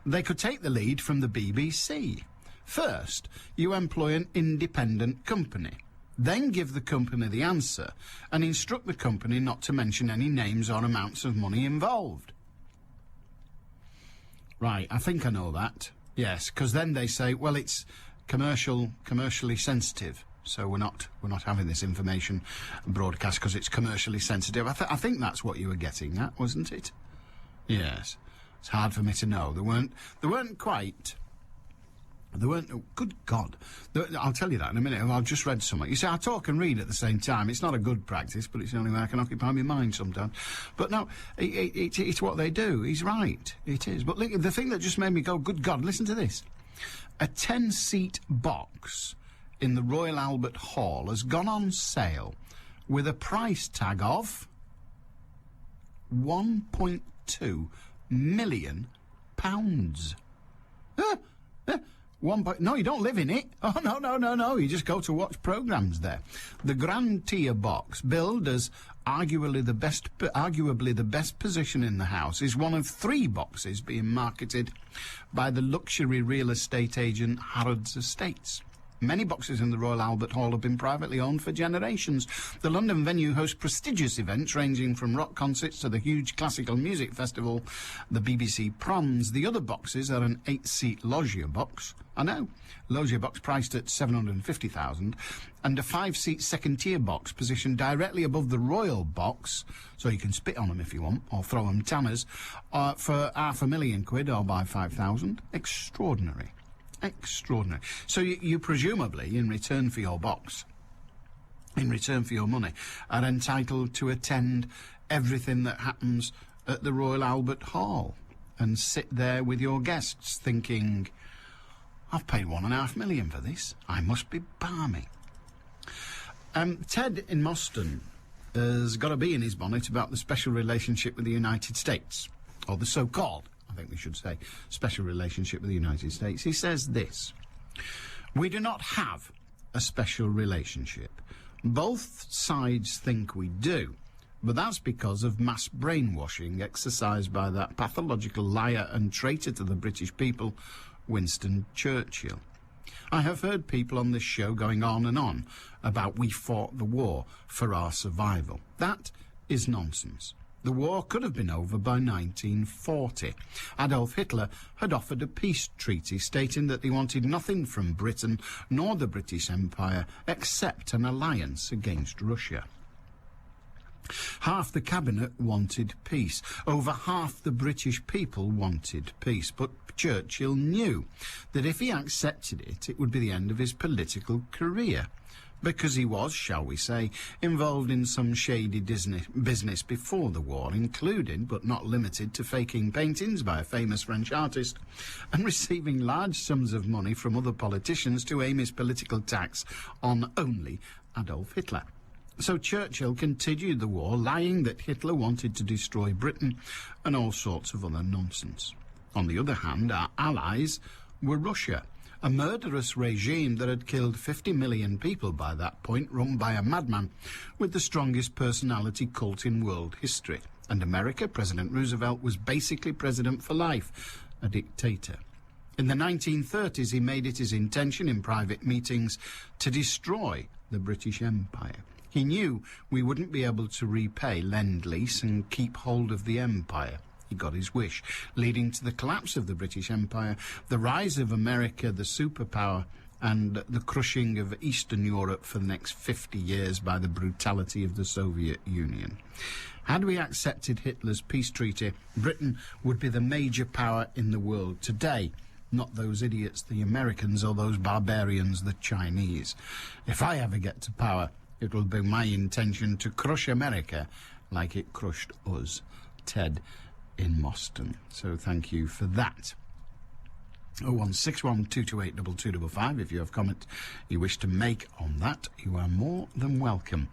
they could take the lead from the BBC. First, you employ an independent company. Then give the company the answer and instruct the company not to mention any names or amounts of money involved. Right, I think I know that. Yes, because then they say, well, it's commercially sensitive, so we're not having this information broadcast because it's commercially sensitive. I think that's what you were getting at, wasn't it? Yes. It's hard for me to know. They weren't quite. Good God. I'll tell you that in a minute. I've just read something. You see, I talk and read at the same time. It's not a good practice, but it's the only way I can occupy my mind sometimes. But no, it's what they do. He's right. It is. But look, the thing that just made me go, good God, listen to this. A 10-seat box in the Royal Albert Hall has gone on sale with a price tag of £1.2 million. No, you don't live in it. Oh, no. You just go to watch programmes there. The Grand Tier box, billed as arguably the best position in the house, is one of 3 boxes being marketed by the luxury real estate agent Harrods Estates. Many boxes in the Royal Albert Hall have been privately owned for generations. The London venue hosts prestigious events ranging from rock concerts to the huge classical music festival, the BBC Proms. The other boxes are an 8-seat loggia box. I know, loggia box priced at $750,000, and a 5-seat second-tier box positioned directly above the Royal box, so you can spit on them if you want, or throw them tanners, for £500,000 or by $5,000. Extraordinary. Extraordinary. So you presumably, in return for your box, in return for your money, are entitled to attend everything that happens at the Royal Albert Hall and sit there with your guests thinking, I've paid £1.5 million for this. I must be balmy. Ted in Moston has got a bee in his bonnet about the special relationship with the United States, or the so-called, I think we should say, special relationship with the United States. He says this: we do not have a special relationship. Both sides think we do, but that's because of mass brainwashing exercised by that pathological liar and traitor to the British people, Winston Churchill. I have heard people on this show going on and on about we fought the war for our survival. That is nonsense. The war could have been over by 1940. Adolf Hitler had offered a peace treaty stating that he wanted nothing from Britain nor the British Empire except an alliance against Russia. Half the cabinet wanted peace. Over half the British people wanted peace. But Churchill knew that if he accepted it, it would be the end of his political career. Because he was, shall we say, involved in some shady business before the war, including, but not limited to, faking paintings by a famous French artist and receiving large sums of money from other politicians to aim his political attacks on only Adolf Hitler. So Churchill continued the war, lying that Hitler wanted to destroy Britain and all sorts of other nonsense. On the other hand, our allies were Russia, a murderous regime that had killed 50 million people by that point, run by a madman with the strongest personality cult in world history. And America, President Roosevelt, was basically president for life, a dictator. In the 1930s, he made it his intention in private meetings to destroy the British Empire. He knew we wouldn't be able to repay Lend-Lease and keep hold of the empire. He got his wish, leading to the collapse of the British Empire, the rise of America, the superpower, and the crushing of Eastern Europe for the next 50 years by the brutality of the Soviet Union. Had we accepted Hitler's peace treaty, Britain would be the major power in the world today, not those idiots, the Americans, or those barbarians, the Chinese. If I ever get to power, it will be my intention to crush America like it crushed us. Ted in Moston. So thank you for that. 0161228 2255. If you have comment you wish to make on that, you are more than welcome.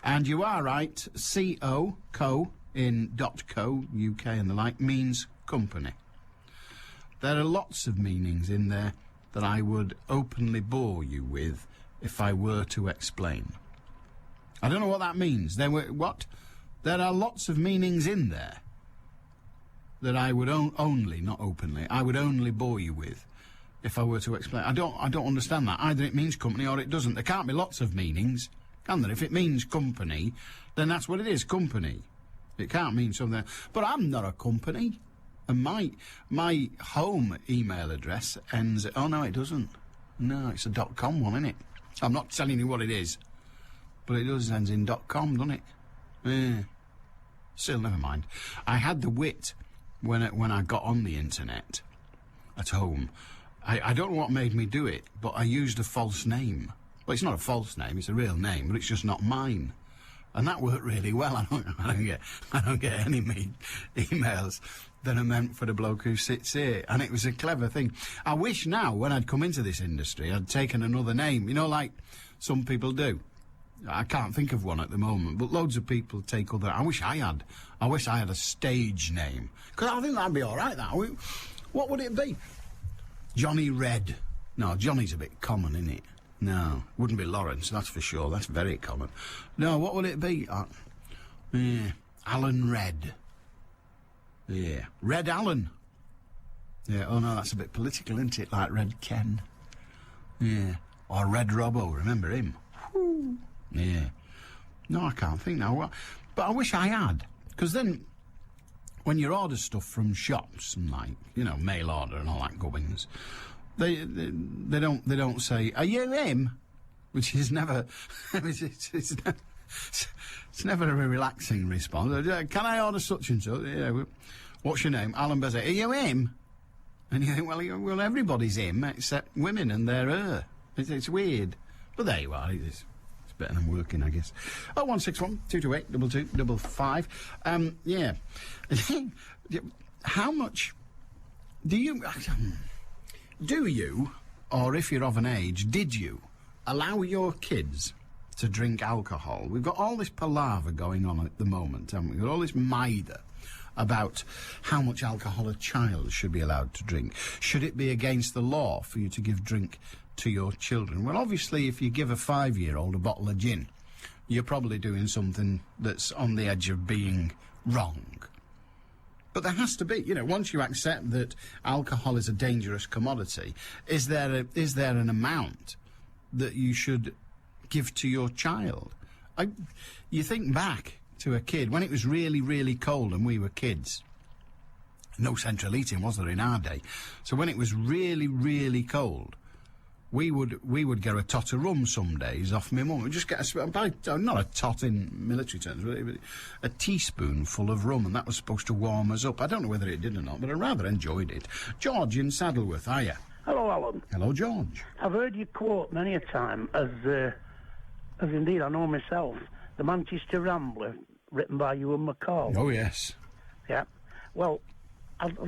And you are right, co in .co, UK and the like, means company. There are lots of meanings in there that I would openly bore you with if I were to explain. I don't know what that means. There are lots of meanings in there that I would only, not openly, I would only bore you with if I were to explain. I don't understand that. Either it means company or it doesn't. There can't be lots of meanings, can there? If it means company, then that's what it is, company. It can't mean something. But I'm not a company. And my home email address ends at... Oh, no, it doesn't. No, it's a .com one, isn't it? I'm not telling you what it is. But it does ends in .com, doesn't it? Yeah. Still, never mind. I had the wit when I got on the internet at home. I don't know what made me do it, but I used a false name. Well, it's not a false name, it's a real name, but it's just not mine. And that worked really well. I don't get any emails that are meant for the bloke who sits here. And it was a clever thing. I wish now, when I'd come into this industry, I'd taken another name, you know, like some people do. I can't think of one at the moment, but loads of people take other... I wish I had a stage name. Because I think that'd be all right, that. What would it be? Johnny Red. No, Johnny's a bit common, isn't it? No, wouldn't be Lawrence, that's for sure. That's very common. No, what would it be? Alan Red. Yeah. Red Allen. Yeah, oh no, that's a bit political, isn't it? Like Red Ken. Yeah. Or Red Robbo, remember him? Whew. Yeah. No, I can't think now. But I wish I had. Because then, when you order stuff from shops and, like, you know, mail order and all that gubbins, they don't say, "Are you him?" Which is never... it's never a relaxing response. "Can I order such and such?" Yeah. What's your name? Allan Beswick. "Are you him?" And you think, well, everybody's him except women and they're her. It's weird. But there you are. It's better than working, I guess. 0161 228 2255. Yeah. How much do you, or if you're of an age, did you allow your kids to drink alcohol? We've got all this palaver going on at the moment, haven't we? We've got all this mither about how much alcohol a child should be allowed to drink. Should it be against the law for you to give drink to your children? Well, obviously, if you give a 5-year-old a bottle of gin, you're probably doing something that's on the edge of being wrong. But there has to be, you know, once you accept that alcohol is a dangerous commodity, is there an amount that you should give to your child? You think back to a kid, when it was really, really cold and we were kids. No central heating, was there, in our day? So when it was really, really cold, we would get a tot of rum some days off my mum. We'd just get not a tot in military terms, but a teaspoonful of rum, and that was supposed to warm us up. I don't know whether it did or not, but I rather enjoyed it. George in Saddleworth, hiya.
Hello, Alan.
Hello, George.
I've heard you quote many a time, as indeed I know myself, the Manchester Rambler, written by Ewan McCall.
Oh, yes.
Yeah. Well,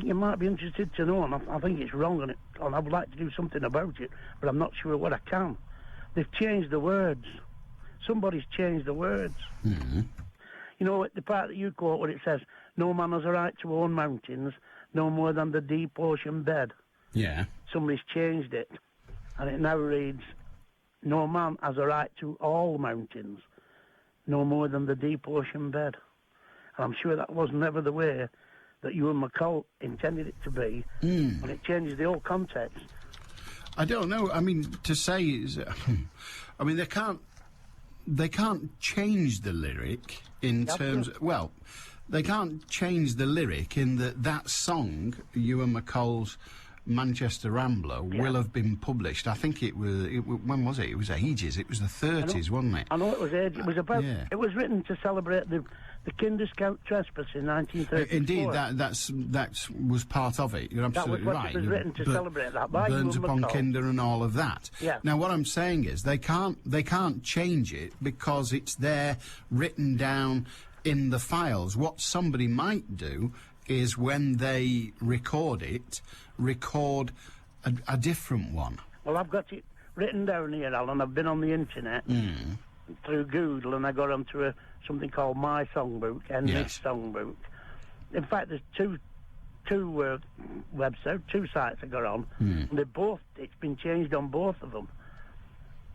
you might be interested to know, and I think it's wrong, and I would like to do something about it, but I'm not sure what I can. They've changed the words. Somebody's changed the words.
Mm-hmm.
You know, the part that you quote where it says, no man has a right to own mountains, no more than the deep ocean bed.
Yeah.
Somebody's changed it, and it now reads, no man has a right to all mountains, no more than the deep ocean bed. And I'm sure that was never the way that Ewan McCall intended it to be, and it changes the whole context.
I don't know. I mean, to say is, I mean, they can't change the lyric in terms. Well, they can't change the lyric in that song, Ewan McCall's Manchester Rambler, will have been published. I think when was it? It was ages. It was the 30s, wasn't it?
I know it was ages. It was about. Yeah. It was written to celebrate the Kinderscout Trespass in 1934.
Indeed, that was part of it. You're absolutely right.
It was written to celebrate that by
Burns
Ewan
upon
McCall.
Kinder and all of that.
Yeah.
Now, what I'm saying is they can't change it because it's there written down in the files. What somebody might do is when they record it, record a different one.
Well, I've got it written down here, Alan. I've been on the internet through Google, and I got onto something called My Songbook, Henry's Songbook. In fact, there's two websites, two sites I got on, and it's been changed on both of them.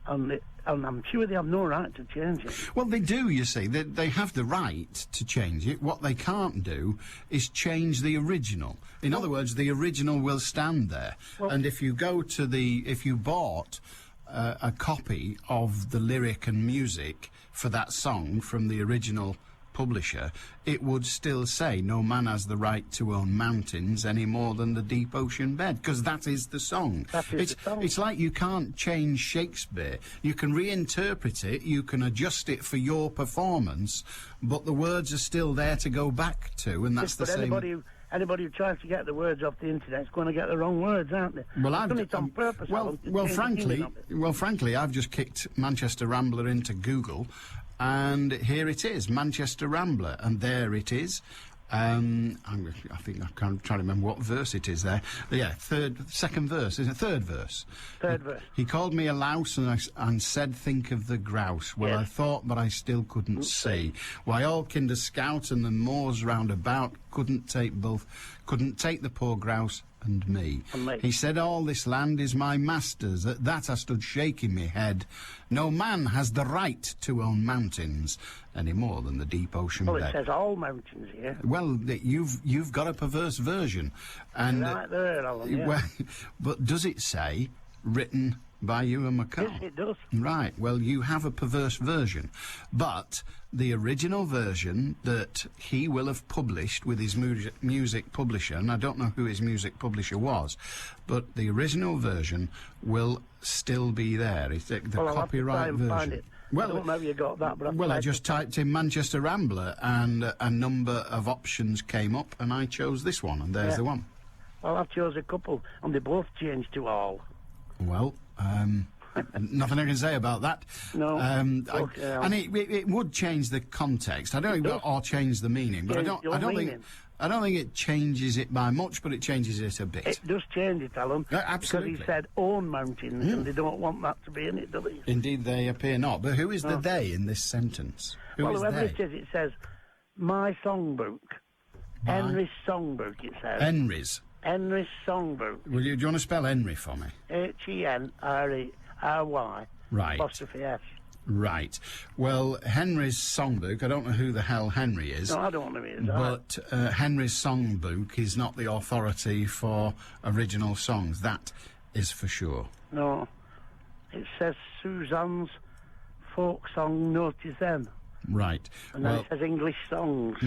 And I'm sure they have no right to change it.
Well, they do, you see. They have the right to change it. What they can't do is change the original. In other words, the original will stand there. Well, and if you bought a copy of the lyric and music for that song from the original publisher, it would still say no man has the right to own mountains any more than the deep ocean bed, because that is the song. It's like you can't change Shakespeare. You can reinterpret it, you can adjust it for your performance, but the words are still there to go back to, and that's the same.
Anybody who tries to get the words off the internet is going to get the wrong words, aren't they?
Well, I've
done it on purpose.
Frankly, I've just kicked Manchester Rambler into Google, and here it is, Manchester Rambler, and there it is. I think I can't try to remember what verse it is there. Yeah, second verse, isn't it? Third verse.
Third verse.
He called me a louse and said, think of the grouse. Well, I thought, but I still couldn't see. Why, all kinder scout and the moors round about couldn't take the poor grouse and me. He said, all this land is my master's. At that I stood shaking me head. No man has the right to own mountains any more than the deep ocean bed.
Well, it says all mountains here.
Well, you've got a perverse version. And,
right there, Alan, yeah.
Well, but does it say written by Ewan McCall?
Yes, it does.
Right, well, you have a perverse version. But the original version that he will have published with his music publisher, and I don't know who his music publisher was, but the original version will still be there. It's the copyright version.
Find it. Well, I don't know if you got that, but
I just typed in Manchester Rambler, and a number of options came up, and I chose this one, and there's the one.
Well, I've chose a couple, and they both changed to all.
Well, nothing I can say about that.
No.
And it would change the context. I don't think or change the meaning, but I don't think it changes it by much, but it changes it a bit.
It does change it, Alan.
Absolutely.
Because he said own mountains, and they don't want that to be in it, do they?
Indeed, they appear not. But who is the they in this sentence?
Whoever it is, it says, my songbook. Henry's songbook, it says.
Henry's
songbook.
Do you want to spell Henry for me?
Henry.
Right.
Apostrophe S.
Right. Well, Henry's songbook, I don't know who the hell Henry is.
No, I don't know who he is.
But Henry's songbook is not the authority for original songs. That is for sure.
No. It says Suzanne's folk song Notice Them.
Right.
And then it says English songs.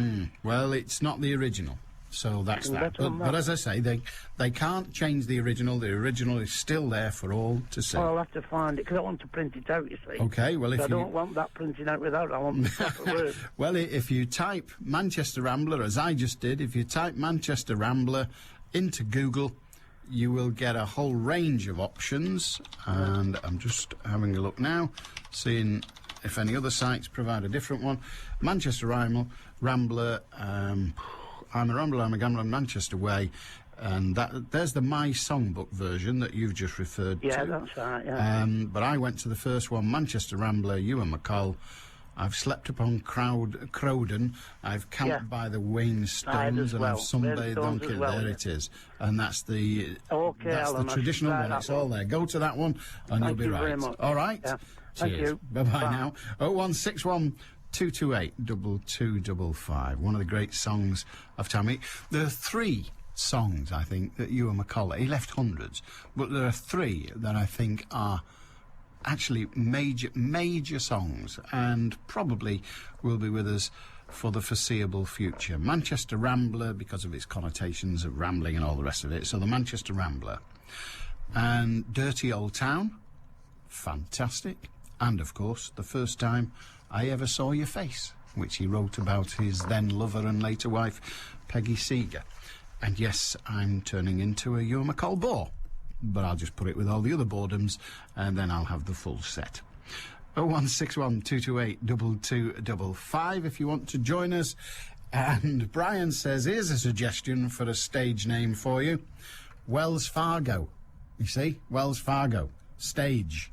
Well, it's not the original. So that's
Even
that.
better than
But
that.
as I say, they can't change the original. The original is still there for all to see.
Well, I'll have to find it, because I want to print it out, you see.
Okay, well, if
I
you-
don't want that printing out without it. I want the proper word.
Well, if you type Manchester Rambler, as I just did, if you type Manchester Rambler into Google, you will get a whole range of options. And I'm just having a look now, seeing if any other sites provide a different one. Manchester Rambler, I'm a Rambler, I'm a Gambler, Manchester Way. And there's the My Songbook version that you've just referred to.
Yeah, that's right, yeah.
But I went to the first one, Manchester Rambler, Ewan McCall. I've slept upon Crowden. I've camped by the Wayne Stones, and I've sunbathed on Kill. There it is, and that's the
Alan,
traditional one. It's all there. Go to that one, and
Thank
you'll be
you very
right.
much.
All right.
Yeah.
Cheers.
Thank you.
Bye bye
Bye.
now. 0161 228 2255. One of the great songs of time. There are 3 songs, I think, that Ewan McCall, he left hundreds, but there are 3 that I think are actually major songs, and probably will be with us for the foreseeable future. Manchester Rambler, because of its connotations of rambling and all the rest of it, so the Manchester Rambler. And Dirty Old Town, fantastic. And, of course, The First Time I Ever Saw Your Face, which he wrote about his then lover and later wife, Peggy Seeger. And yes, I'm turning into a Ewan McCall bore, but I'll just put it with all the other boredoms, and then I'll have the full set. 0161 228 2255 if you want to join us. And Brian says, here's a suggestion for a stage name for you. Wells Fargo. You see? Wells Fargo. Stage.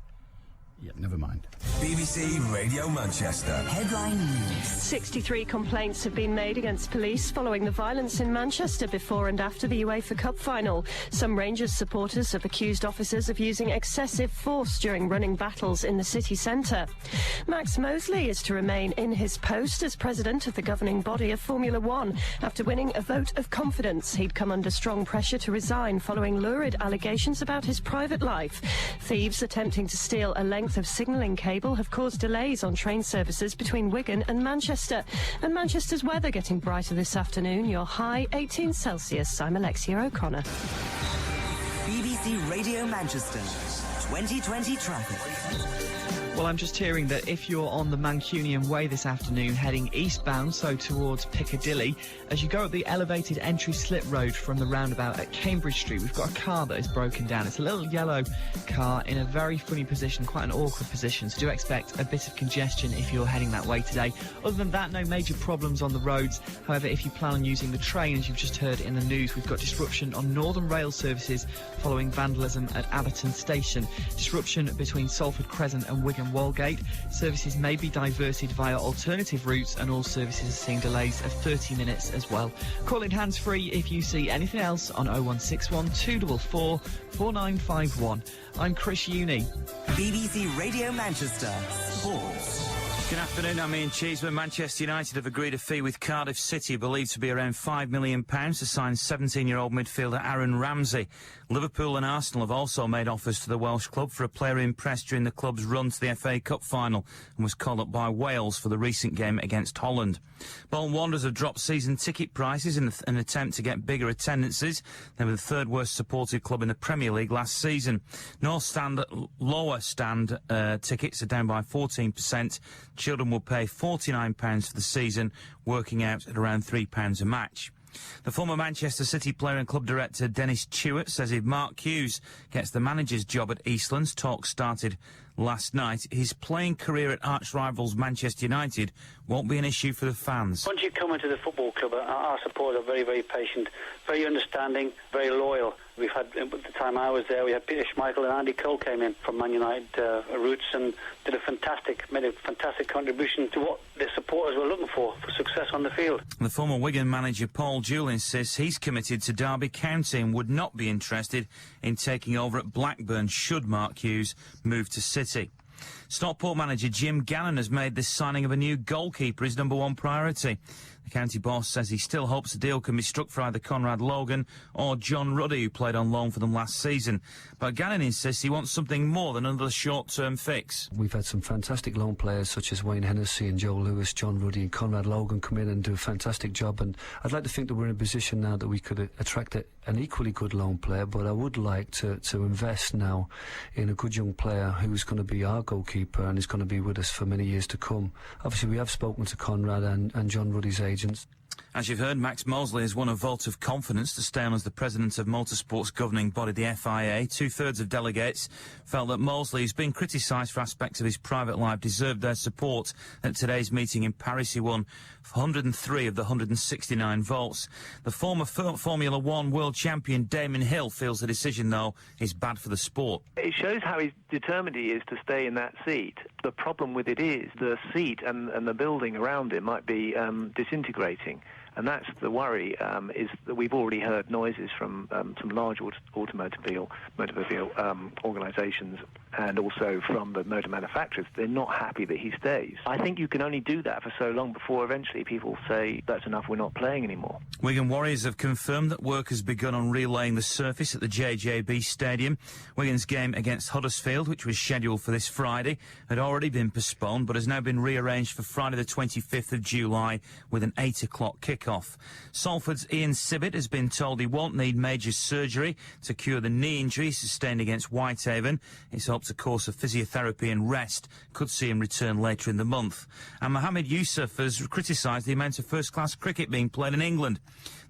Yeah, never mind.
BBC Radio Manchester.
Headline News.
63 complaints have been made against police following the violence in Manchester before and after the UEFA Cup final. Some Rangers supporters have accused officers of using excessive force during running battles in the city centre. Max Mosley is to remain in his post as president of the governing body of Formula One. After winning a vote of confidence, he'd come under strong pressure to resign following lurid allegations about his private life. Thieves attempting to steal a length of signalling cable have caused delays on train services between Wigan and Manchester. And Manchester's weather getting brighter this afternoon. Your high 18 Celsius. I'm Alexia O'Connor.
BBC Radio Manchester 2020 traffic.
Well, I'm just hearing that if you're on the Mancunian Way this afternoon heading eastbound, so towards Piccadilly, as you go up the elevated entry slip road from the roundabout at Cambridge Street, we've got a car that is broken down. It's a little yellow car in a very funny position, quite an awkward position, so do expect a bit of congestion if you're heading that way today. Other than that, no major problems on the roads. However, if you plan on using the train, as you've just heard in the news, we've got disruption on Northern Rail services following vandalism at Abberton Station. Disruption between Salford Crescent and Wigan Walgate. Services may be diverted via alternative routes, and all services are seeing delays of 30 minutes as well. Call in hands-free if you see anything else on 0161 244 4951. I'm Chris Uni.
BBC Radio Manchester Sports.
Good afternoon, I'm Ian Cheeseman. Manchester United have agreed a fee with Cardiff City, believed to be around £5 million, to sign 17-year-old midfielder Aaron Ramsey. Liverpool and Arsenal have also made offers to the Welsh club for a player who impressed during the club's run to the FA Cup final and was called up by Wales for the recent game against Holland. Bolton Wanderers have dropped season ticket prices in an attempt to get bigger attendances. They were the third worst supported club in the Premier League last season. Lower stand tickets are down by 14%. Children will pay £49 for the season, working out at around £3 a match. The former Manchester City player and club director Dennis Chewett says if Mark Hughes gets the manager's job at Eastlands, talk started last night, his playing career at arch-rivals Manchester United won't be an issue for the fans.
Once you come into the football club, our supporters are very, very patient, very understanding, very loyal. We've had, at the time I was there, we had Peter Schmeichel and Andy Cole came in from Man United roots and made a fantastic contribution to what the supporters were looking for success on the field.
The former Wigan manager Paul Jewell insists he's committed to Derby County and would not be interested in taking over at Blackburn should Mark Hughes move to City. Stockport manager Jim Gannon has made this signing of a new goalkeeper his number one priority. The county boss says he still hopes a deal can be struck for either Conrad Logan or John Ruddy, who played on loan for them last season. But Gannon insists he wants something more than another short-term fix.
We've had some fantastic loan players such as Wayne Hennessy and Joe Lewis, John Ruddy and Conrad Logan come in and do a fantastic job, and I'd like to think that we're in a position now that we could attract an equally good loan player, but I would like to invest now in a good young player who's going to be our goalkeeper and is going to be with us for many years to come. Obviously we have spoken to Conrad and John Ruddy's agents.
As you've heard, Max Mosley has won a vote of confidence to stay on as the president of motorsport's governing body, the FIA. Two-thirds of delegates felt that Mosley, who's been criticised for aspects of his private life, deserved their support. At today's meeting in Paris, he won 103 of the 169 votes. The former Formula One world champion Damon Hill feels the decision, though, is bad for the sport.
It shows how determined he is to stay in that seat. The problem with it is the seat and the building around it might be disintegrating. And that's the worry, is that we've already heard noises from some large automobile organisations and also from the motor manufacturers. They're not happy that he stays. I think you can only do that for so long before eventually people say, that's enough, we're not playing anymore.
Wigan Warriors have confirmed that work has begun on relaying the surface at the JJB Stadium. Wigan's game against Huddersfield, which was scheduled for this Friday, had already been postponed but has now been rearranged for Friday the 25th of July with an 8 o'clock kick-off. Salford's Ian Sibbett has been told he won't need major surgery to cure the knee injury sustained against Whitehaven. It's hoped a course of physiotherapy and rest could see him return later in the month. And Mohamed Yusuf has criticised the amount of first-class cricket being played in England.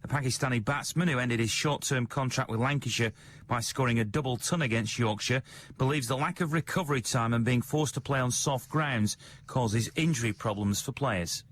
The Pakistani batsman, who ended his short-term contract with Lancashire by scoring a double ton against Yorkshire, believes the lack of recovery time and being forced to play on soft grounds causes injury problems for players.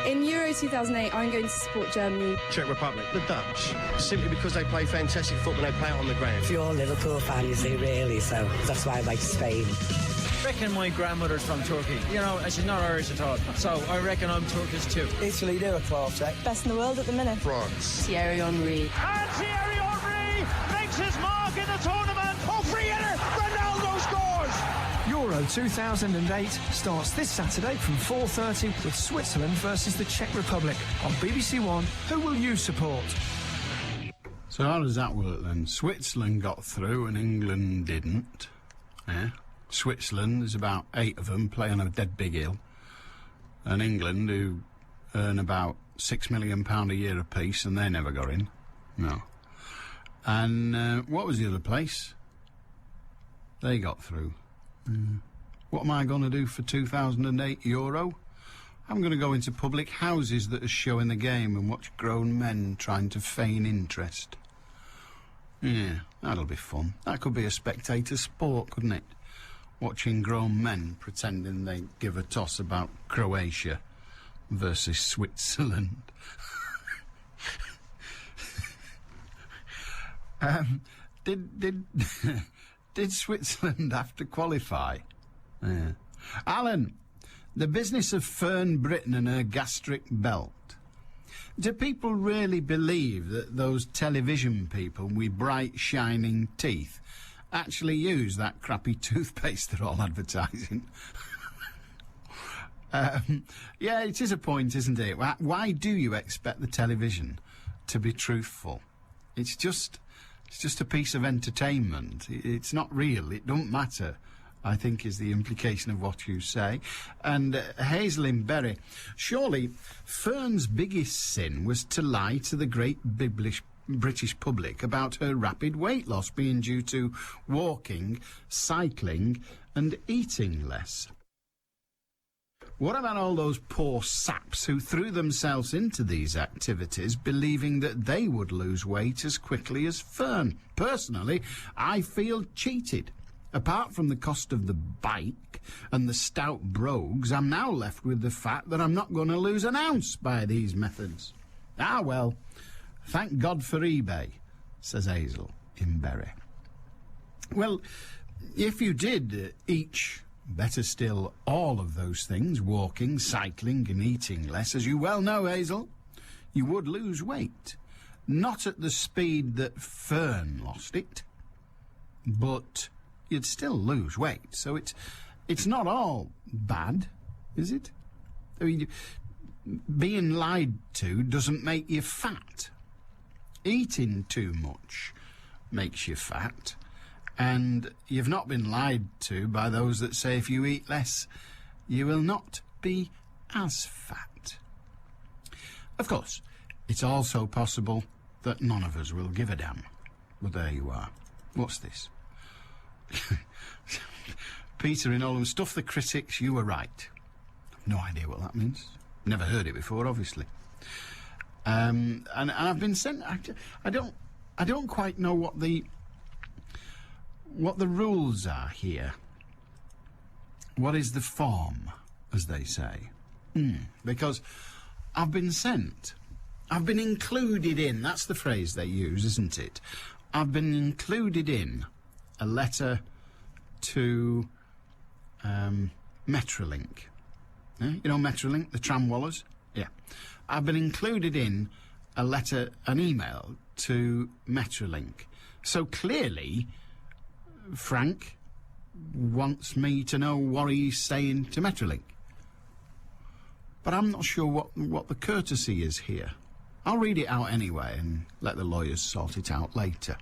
In Euro 2008, I'm going to support Germany.
Czech Republic. The Dutch. Simply because they play fantastic football, they play it on the ground.
You're a Liverpool fan, you see, really, so that's why I like Spain.
I reckon my grandmother's from Turkey. You know, and she's not Irish at all. So I reckon I'm Turkish too.
Italy, they're a class act.
Best in the world at the minute.
France.
Thierry Henry.
And Thierry Henry makes his mark in the tournament. Oh, free hitter! Ronaldo scores!
Euro 2008 starts this Saturday from 4:30 with Switzerland versus the Czech Republic on BBC One. Who will you support?
So how does that work then? Switzerland got through and England didn't. Yeah. Switzerland, there's about 8 of them, play on a dead big hill. And England, who earn about £6 million a year apiece, and they never got in. No. And what was the other place? They got through. What am I going to do for 2008 Euro? I'm going to go into public houses that are showing the game and watch grown men trying to feign interest. Yeah, that'll be fun. That could be a spectator sport, couldn't it? Watching grown men pretending they give a toss about Croatia versus Switzerland. Did Switzerland have to qualify? Yeah. Alan, the business of Fern Britain and her gastric belt. Do people really believe that those television people with bright, shining teeth actually use that crappy toothpaste they're all advertising? Yeah, it is a point, isn't it? Why do you expect the television to be truthful? It's just a piece of entertainment. It's not real. It don't matter, I think, is the implication of what you say. And Hazel in Bury, surely Fern's biggest sin was to lie to the great British public about her rapid weight loss being due to walking, cycling and eating less. What about all those poor saps who threw themselves into these activities believing that they would lose weight as quickly as Fern? Personally, I feel cheated. Apart from the cost of the bike and the stout brogues, I'm now left with the fact that I'm not going to lose an ounce by these methods. Ah, well, thank God for eBay, says Hazel in Bury. Well, if you did each... better still, all of those things, walking, cycling and eating less, as you well know, Hazel, you would lose weight. Not at the speed that Fern lost it, but you'd still lose weight. So it's not all bad, is it? I mean, being lied to doesn't make you fat. Eating too much makes you fat. And you've not been lied to by those that say if you eat less, you will not be as fat. Of course, it's also possible that none of us will give a damn. But there you are. What's this? Peter in Oldham, stuff the critics, you were right. No idea what that means. Never heard it before, obviously. And I've been sent. I don't quite know what the rules are here. What is the form, as they say? Because I've been sent. I've been included in. That's the phrase they use, isn't it? I've been included in a letter to Metrolink. You know Metrolink, the tramwallers? Yeah. I've been included in a letter, an email to Metrolink. So clearly, Frank wants me to know what he's saying to Metrolink. But I'm not sure what the courtesy is here. I'll read it out anyway and let the lawyers sort it out later.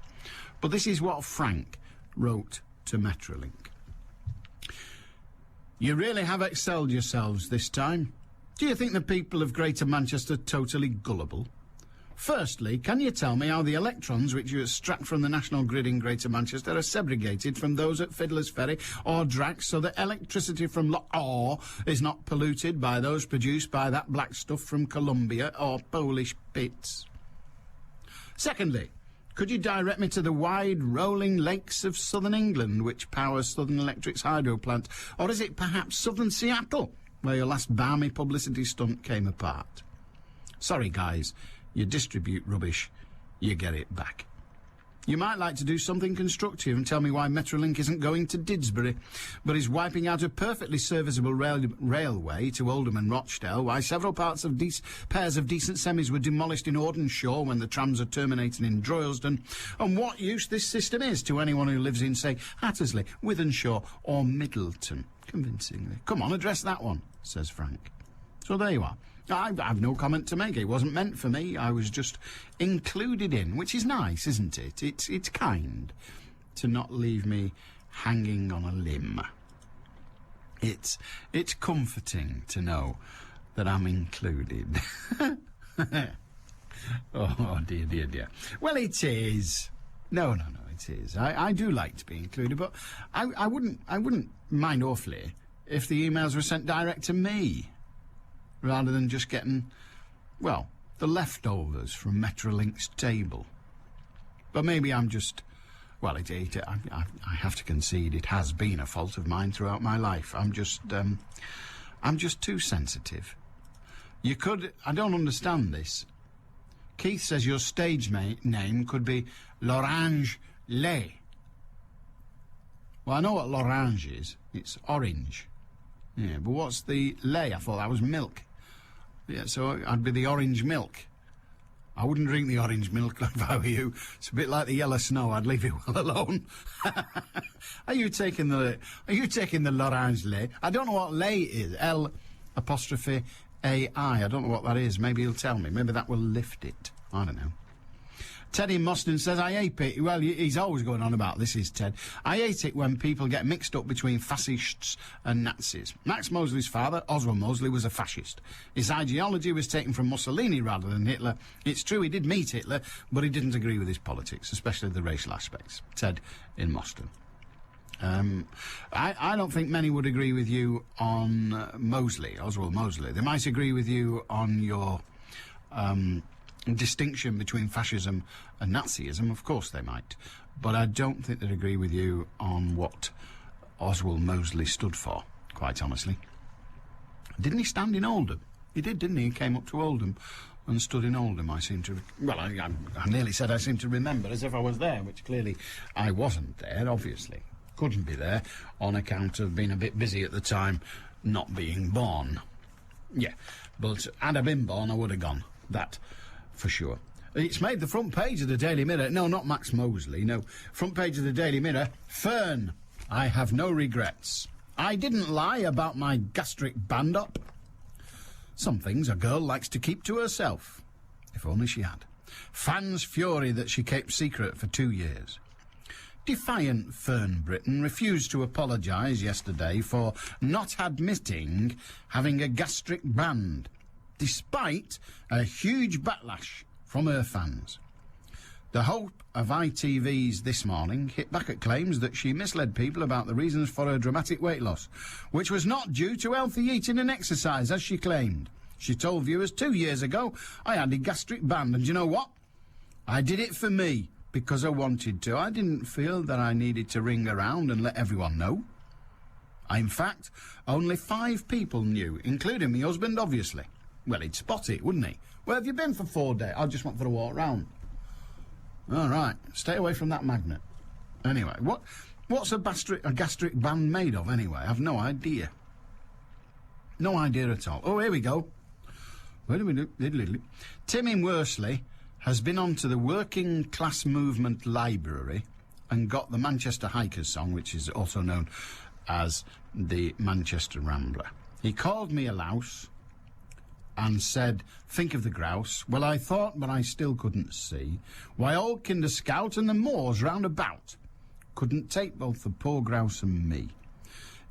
But this is what Frank wrote to Metrolink. You really have excelled yourselves this time. Do you think the people of Greater Manchester are totally gullible? Firstly, can you tell me how the electrons which you extract from the national grid in Greater Manchester are segregated from those at Fiddler's Ferry or Drax so that electricity from Loch Awe is not polluted by those produced by that black stuff from Colombia or Polish pits? Secondly, could you direct me to the wide rolling lakes of southern England which powers Southern Electric's hydro plant? Or is it perhaps southern Seattle, where your last balmy publicity stunt came apart? Sorry, guys. You distribute rubbish, you get it back. You might like to do something constructive and tell me why Metrolink isn't going to Didsbury, but is wiping out a perfectly serviceable railway to Oldham and Rochdale, why several pairs of decent semis were demolished in Audenshaw when the trams are terminating in Droylsden, and what use this system is to anyone who lives in, say, Hattersley, Withenshaw or Middleton. Convincingly. Come on, address that one, says Frank. So there you are. I've no comment to make. It wasn't meant for me. I was just included in, which is nice, isn't it? It's kind to not leave me hanging on a limb. It's comforting to know that I'm included. Oh, dear. Well, it is. No, it is. I do like to be included, but I wouldn't mind awfully if the emails were sent direct to me, rather than just getting, well, the leftovers from Metrolink's table. But maybe I'm just, well, I have to concede it has been a fault of mine throughout my life. I'm just too sensitive. You could, I don't understand this. Keith says your stage name could be L'Orange Lait. Well, I know what l'orange is. It's orange. Yeah, but what's the lait? I thought that was milk. Yeah, so I'd be the orange milk. I wouldn't drink the orange milk if I were you. It's a bit like the yellow snow. I'd leave it well alone. Are you taking the l'orange lait? I don't know what lait is. L''AI. I don't know what that is. Maybe he'll tell me. Maybe that will lift it. I don't know. Teddy Mostyn says, I hate it. Well, he's always going on about this, is Ted. I hate it when people get mixed up between fascists and Nazis. Max Mosley's father, Oswald Mosley, was a fascist. His ideology was taken from Mussolini rather than Hitler. It's true he did meet Hitler, but he didn't agree with his politics, especially the racial aspects. Ted in Mostyn. I don't think many would agree with you on Mosley, Oswald Mosley. They might agree with you on your distinction between fascism and Nazism. Of course they might. But I don't think they'd agree with you on what Oswald Mosley stood for, quite honestly. Didn't he stand in Oldham? He did, didn't he? He came up to Oldham and stood in Oldham, I seem to... Well, I nearly said I seem to remember, as if I was there, which clearly I wasn't there, obviously. Couldn't be there on account of being a bit busy at the time, not being born. Yeah, but had I been born, I would have gone. That, for sure. It's made the front page of the Daily Mirror. No, not Max Mosley, no. Front page of the Daily Mirror. Fern, I have no regrets. I didn't lie about my gastric band-up. Some things a girl likes to keep to herself. If only she had. Fans fury that she kept secret for 2 years. Defiant Fern Britton refused to apologise yesterday for not admitting having a gastric band, despite a huge backlash from her fans. The hope of ITV's This Morning hit back at claims that she misled people about the reasons for her dramatic weight loss, which was not due to healthy eating and exercise, as she claimed. She told viewers 2 years ago, I had a gastric band, and you know what? I did it for me, because I wanted to. I didn't feel that I needed to ring around and let everyone know. In fact, only 5 people knew, including my husband, obviously. Well, he'd spot it, wouldn't he? Where have you been for 4 days? I just went for a walk round. All right, stay away from that magnet. Anyway, what's a gastric band made of, anyway? I've no idea. No idea at all. Oh, here we go. Where do we do? Tim in Worsley has been on to the Working Class Movement Library and got the Manchester Hikers song, which is also known as the Manchester Rambler. He called me a louse and said, think of the grouse. Well, I thought, but I still couldn't see why old Kinder Scout and the moors round about couldn't take both the poor grouse and me.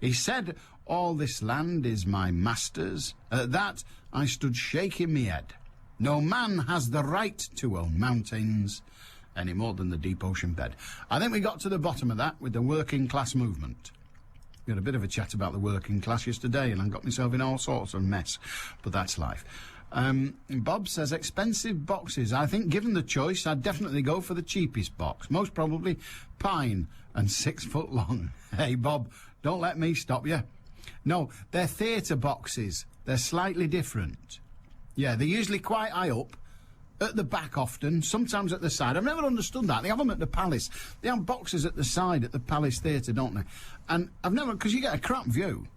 He said, all this land is my master's. At that, I stood shaking me head. No man has the right to own mountains any more than the deep ocean bed. I think we got to the bottom of that with the working class movement. We had a bit of a chat about the working class yesterday, and I got myself in all sorts of mess. But that's life. Bob says, expensive boxes. I think, given the choice, I'd definitely go for the cheapest box. Most probably pine and 6 foot long. Hey, Bob, don't let me stop you. No, they're theatre boxes. They're slightly different. Yeah, they're usually quite high up. At the back often, sometimes at the side. I've never understood that. They have them at the Palace. They have boxes at the side at the Palace Theatre, don't they? And I've never... because you get a crap view.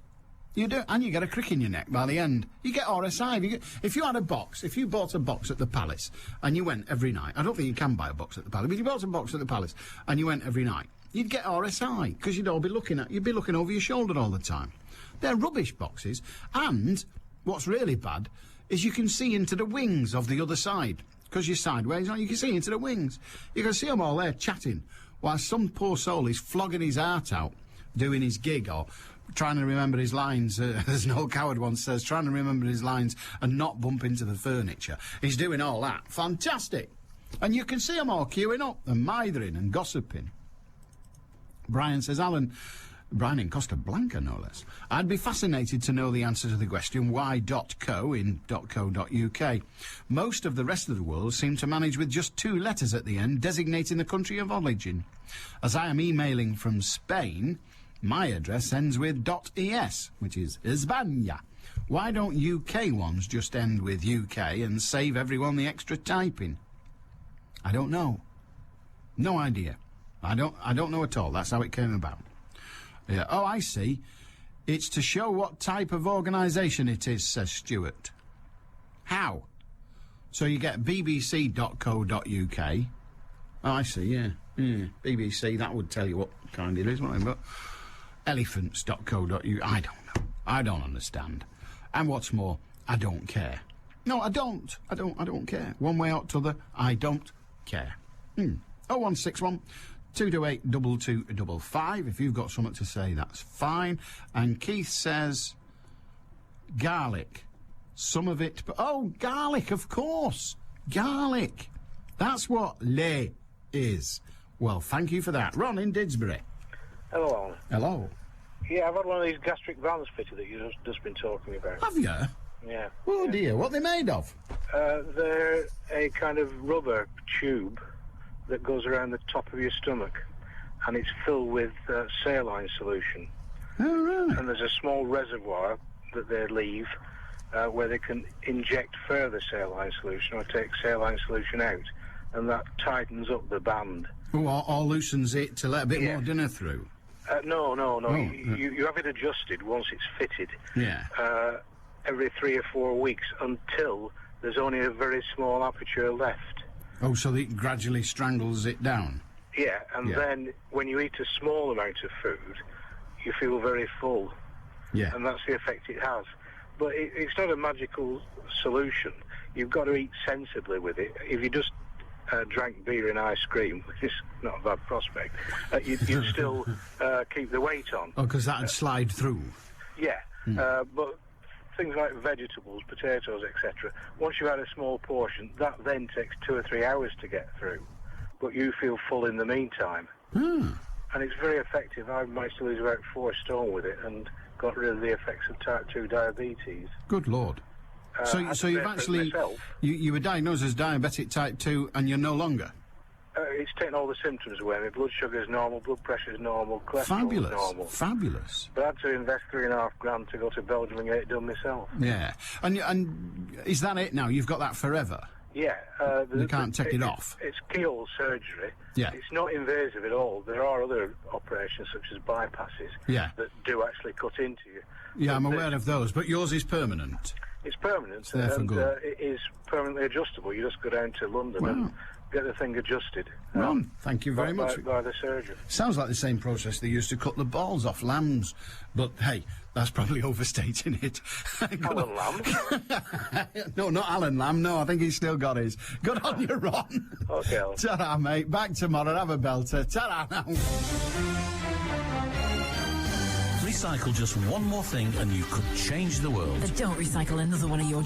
You do, and you get a crick in your neck by the end. You get RSI. If you had a box, if you bought a box at the Palace and you went every night... I don't think you can buy a box at the Palace, but if you bought a box at the Palace and you went every night, you'd get RSI, because you'd be looking over your shoulder all the time. They're rubbish boxes, and what's really bad is you can see into the wings of the other side. Because you're sideways, you can see into the wings. You can see them all there chatting, while some poor soul is flogging his heart out, doing his gig, or trying to remember his lines, as an old coward once says, trying to remember his lines and not bump into the furniture. He's doing all that. Fantastic. And you can see them all queuing up and mithering and gossiping. Brian says, Alan... Brian in Costa Blanca, no less. I'd be fascinated to know the answer to the question, why .co in .co.uk? Most of the rest of the world seem to manage with just 2 letters at the end, designating the country of origin. As I am emailing from Spain, my address ends with .es, which is España. Why don't UK ones just end with UK and save everyone the extra typing? I don't know. No idea. I don't know at all. That's how it came about. Yeah. Oh, I see. It's to show what type of organisation it is, says Stuart. How? So you get bbc.co.uk. Oh, I see, yeah. BBC, that would tell you what kind it is, wouldn't it? But elephants.co.uk, I don't know. I don't understand. And what's more, I don't care. No, I don't. I don't care. One way or t'other, I don't care. 0161 228 2255. If you've got something to say, that's fine. And Keith says, garlic. Some of it... Oh, garlic, of course. Garlic. That's what lait is. Well, thank you for that. Ron in Didsbury.
Hello.
Hello.
Yeah, I've had one of these gastric vans fitted that you've just been talking about.
Have you?
Yeah.
Oh, dear. What are they made of?
They're a kind of rubber tube that goes around the top of your stomach, and it's filled with saline solution.
Oh, right.
And there's a small reservoir that they leave where they can inject further saline solution or take saline solution out, and that tightens up the band.
Oh, or loosens it to let a bit more dinner through?
No.
Oh,
you have it adjusted once it's fitted.
Yeah.
Every 3 or 4 weeks until there's only a very small aperture left.
Oh, so it gradually strangles it down?
Yeah, and then when you eat a small amount of food, you feel very full.
Yeah.
And that's the effect it has. But it's not a magical solution. You've got to eat sensibly with it. If you just drank beer and ice cream, which is not a bad prospect, you'd still keep the weight on.
Oh, because that'd slide through.
Yeah, but things like vegetables, potatoes, etc., once you've had a small portion, that then takes 2 or 3 hours to get through. But you feel full in the meantime. And it's very effective. I managed to lose about 4 stone with it and got rid of the effects of type 2 diabetes.
Good Lord. So you've actually... You were diagnosed as diabetic type 2 and you're no longer?
It's taken all the symptoms away. My blood sugar is normal, blood pressure is normal, cholesterol is normal.
Fabulous.
But I had to invest $3.5 to go to Belgium and get it done myself.
Yeah. And is that it now? You've got that forever?
Yeah.
You can't take it off?
It's keyhole surgery.
Yeah.
It's not invasive at all. There are other operations, such as bypasses,
that
do actually cut into you.
Yeah, I'm aware of those, but yours is permanent.
It's permanent,
It's there for good.
It is permanently adjustable. You just go down to London and get the thing adjusted.
Well, thank you very much.
By the surgeon.
Sounds like the same process they used to cut the balls off lambs. But, hey, that's probably overstating it.
Alan Lamb?
No, not Alan Lamb. No, I think he's still got his. Good on you, Ron.
Okay.
Ta-ra, mate. Back tomorrow. Have a belter. Ta-ra now.
Recycle just one more thing and you could change the world.
But don't recycle another one of your...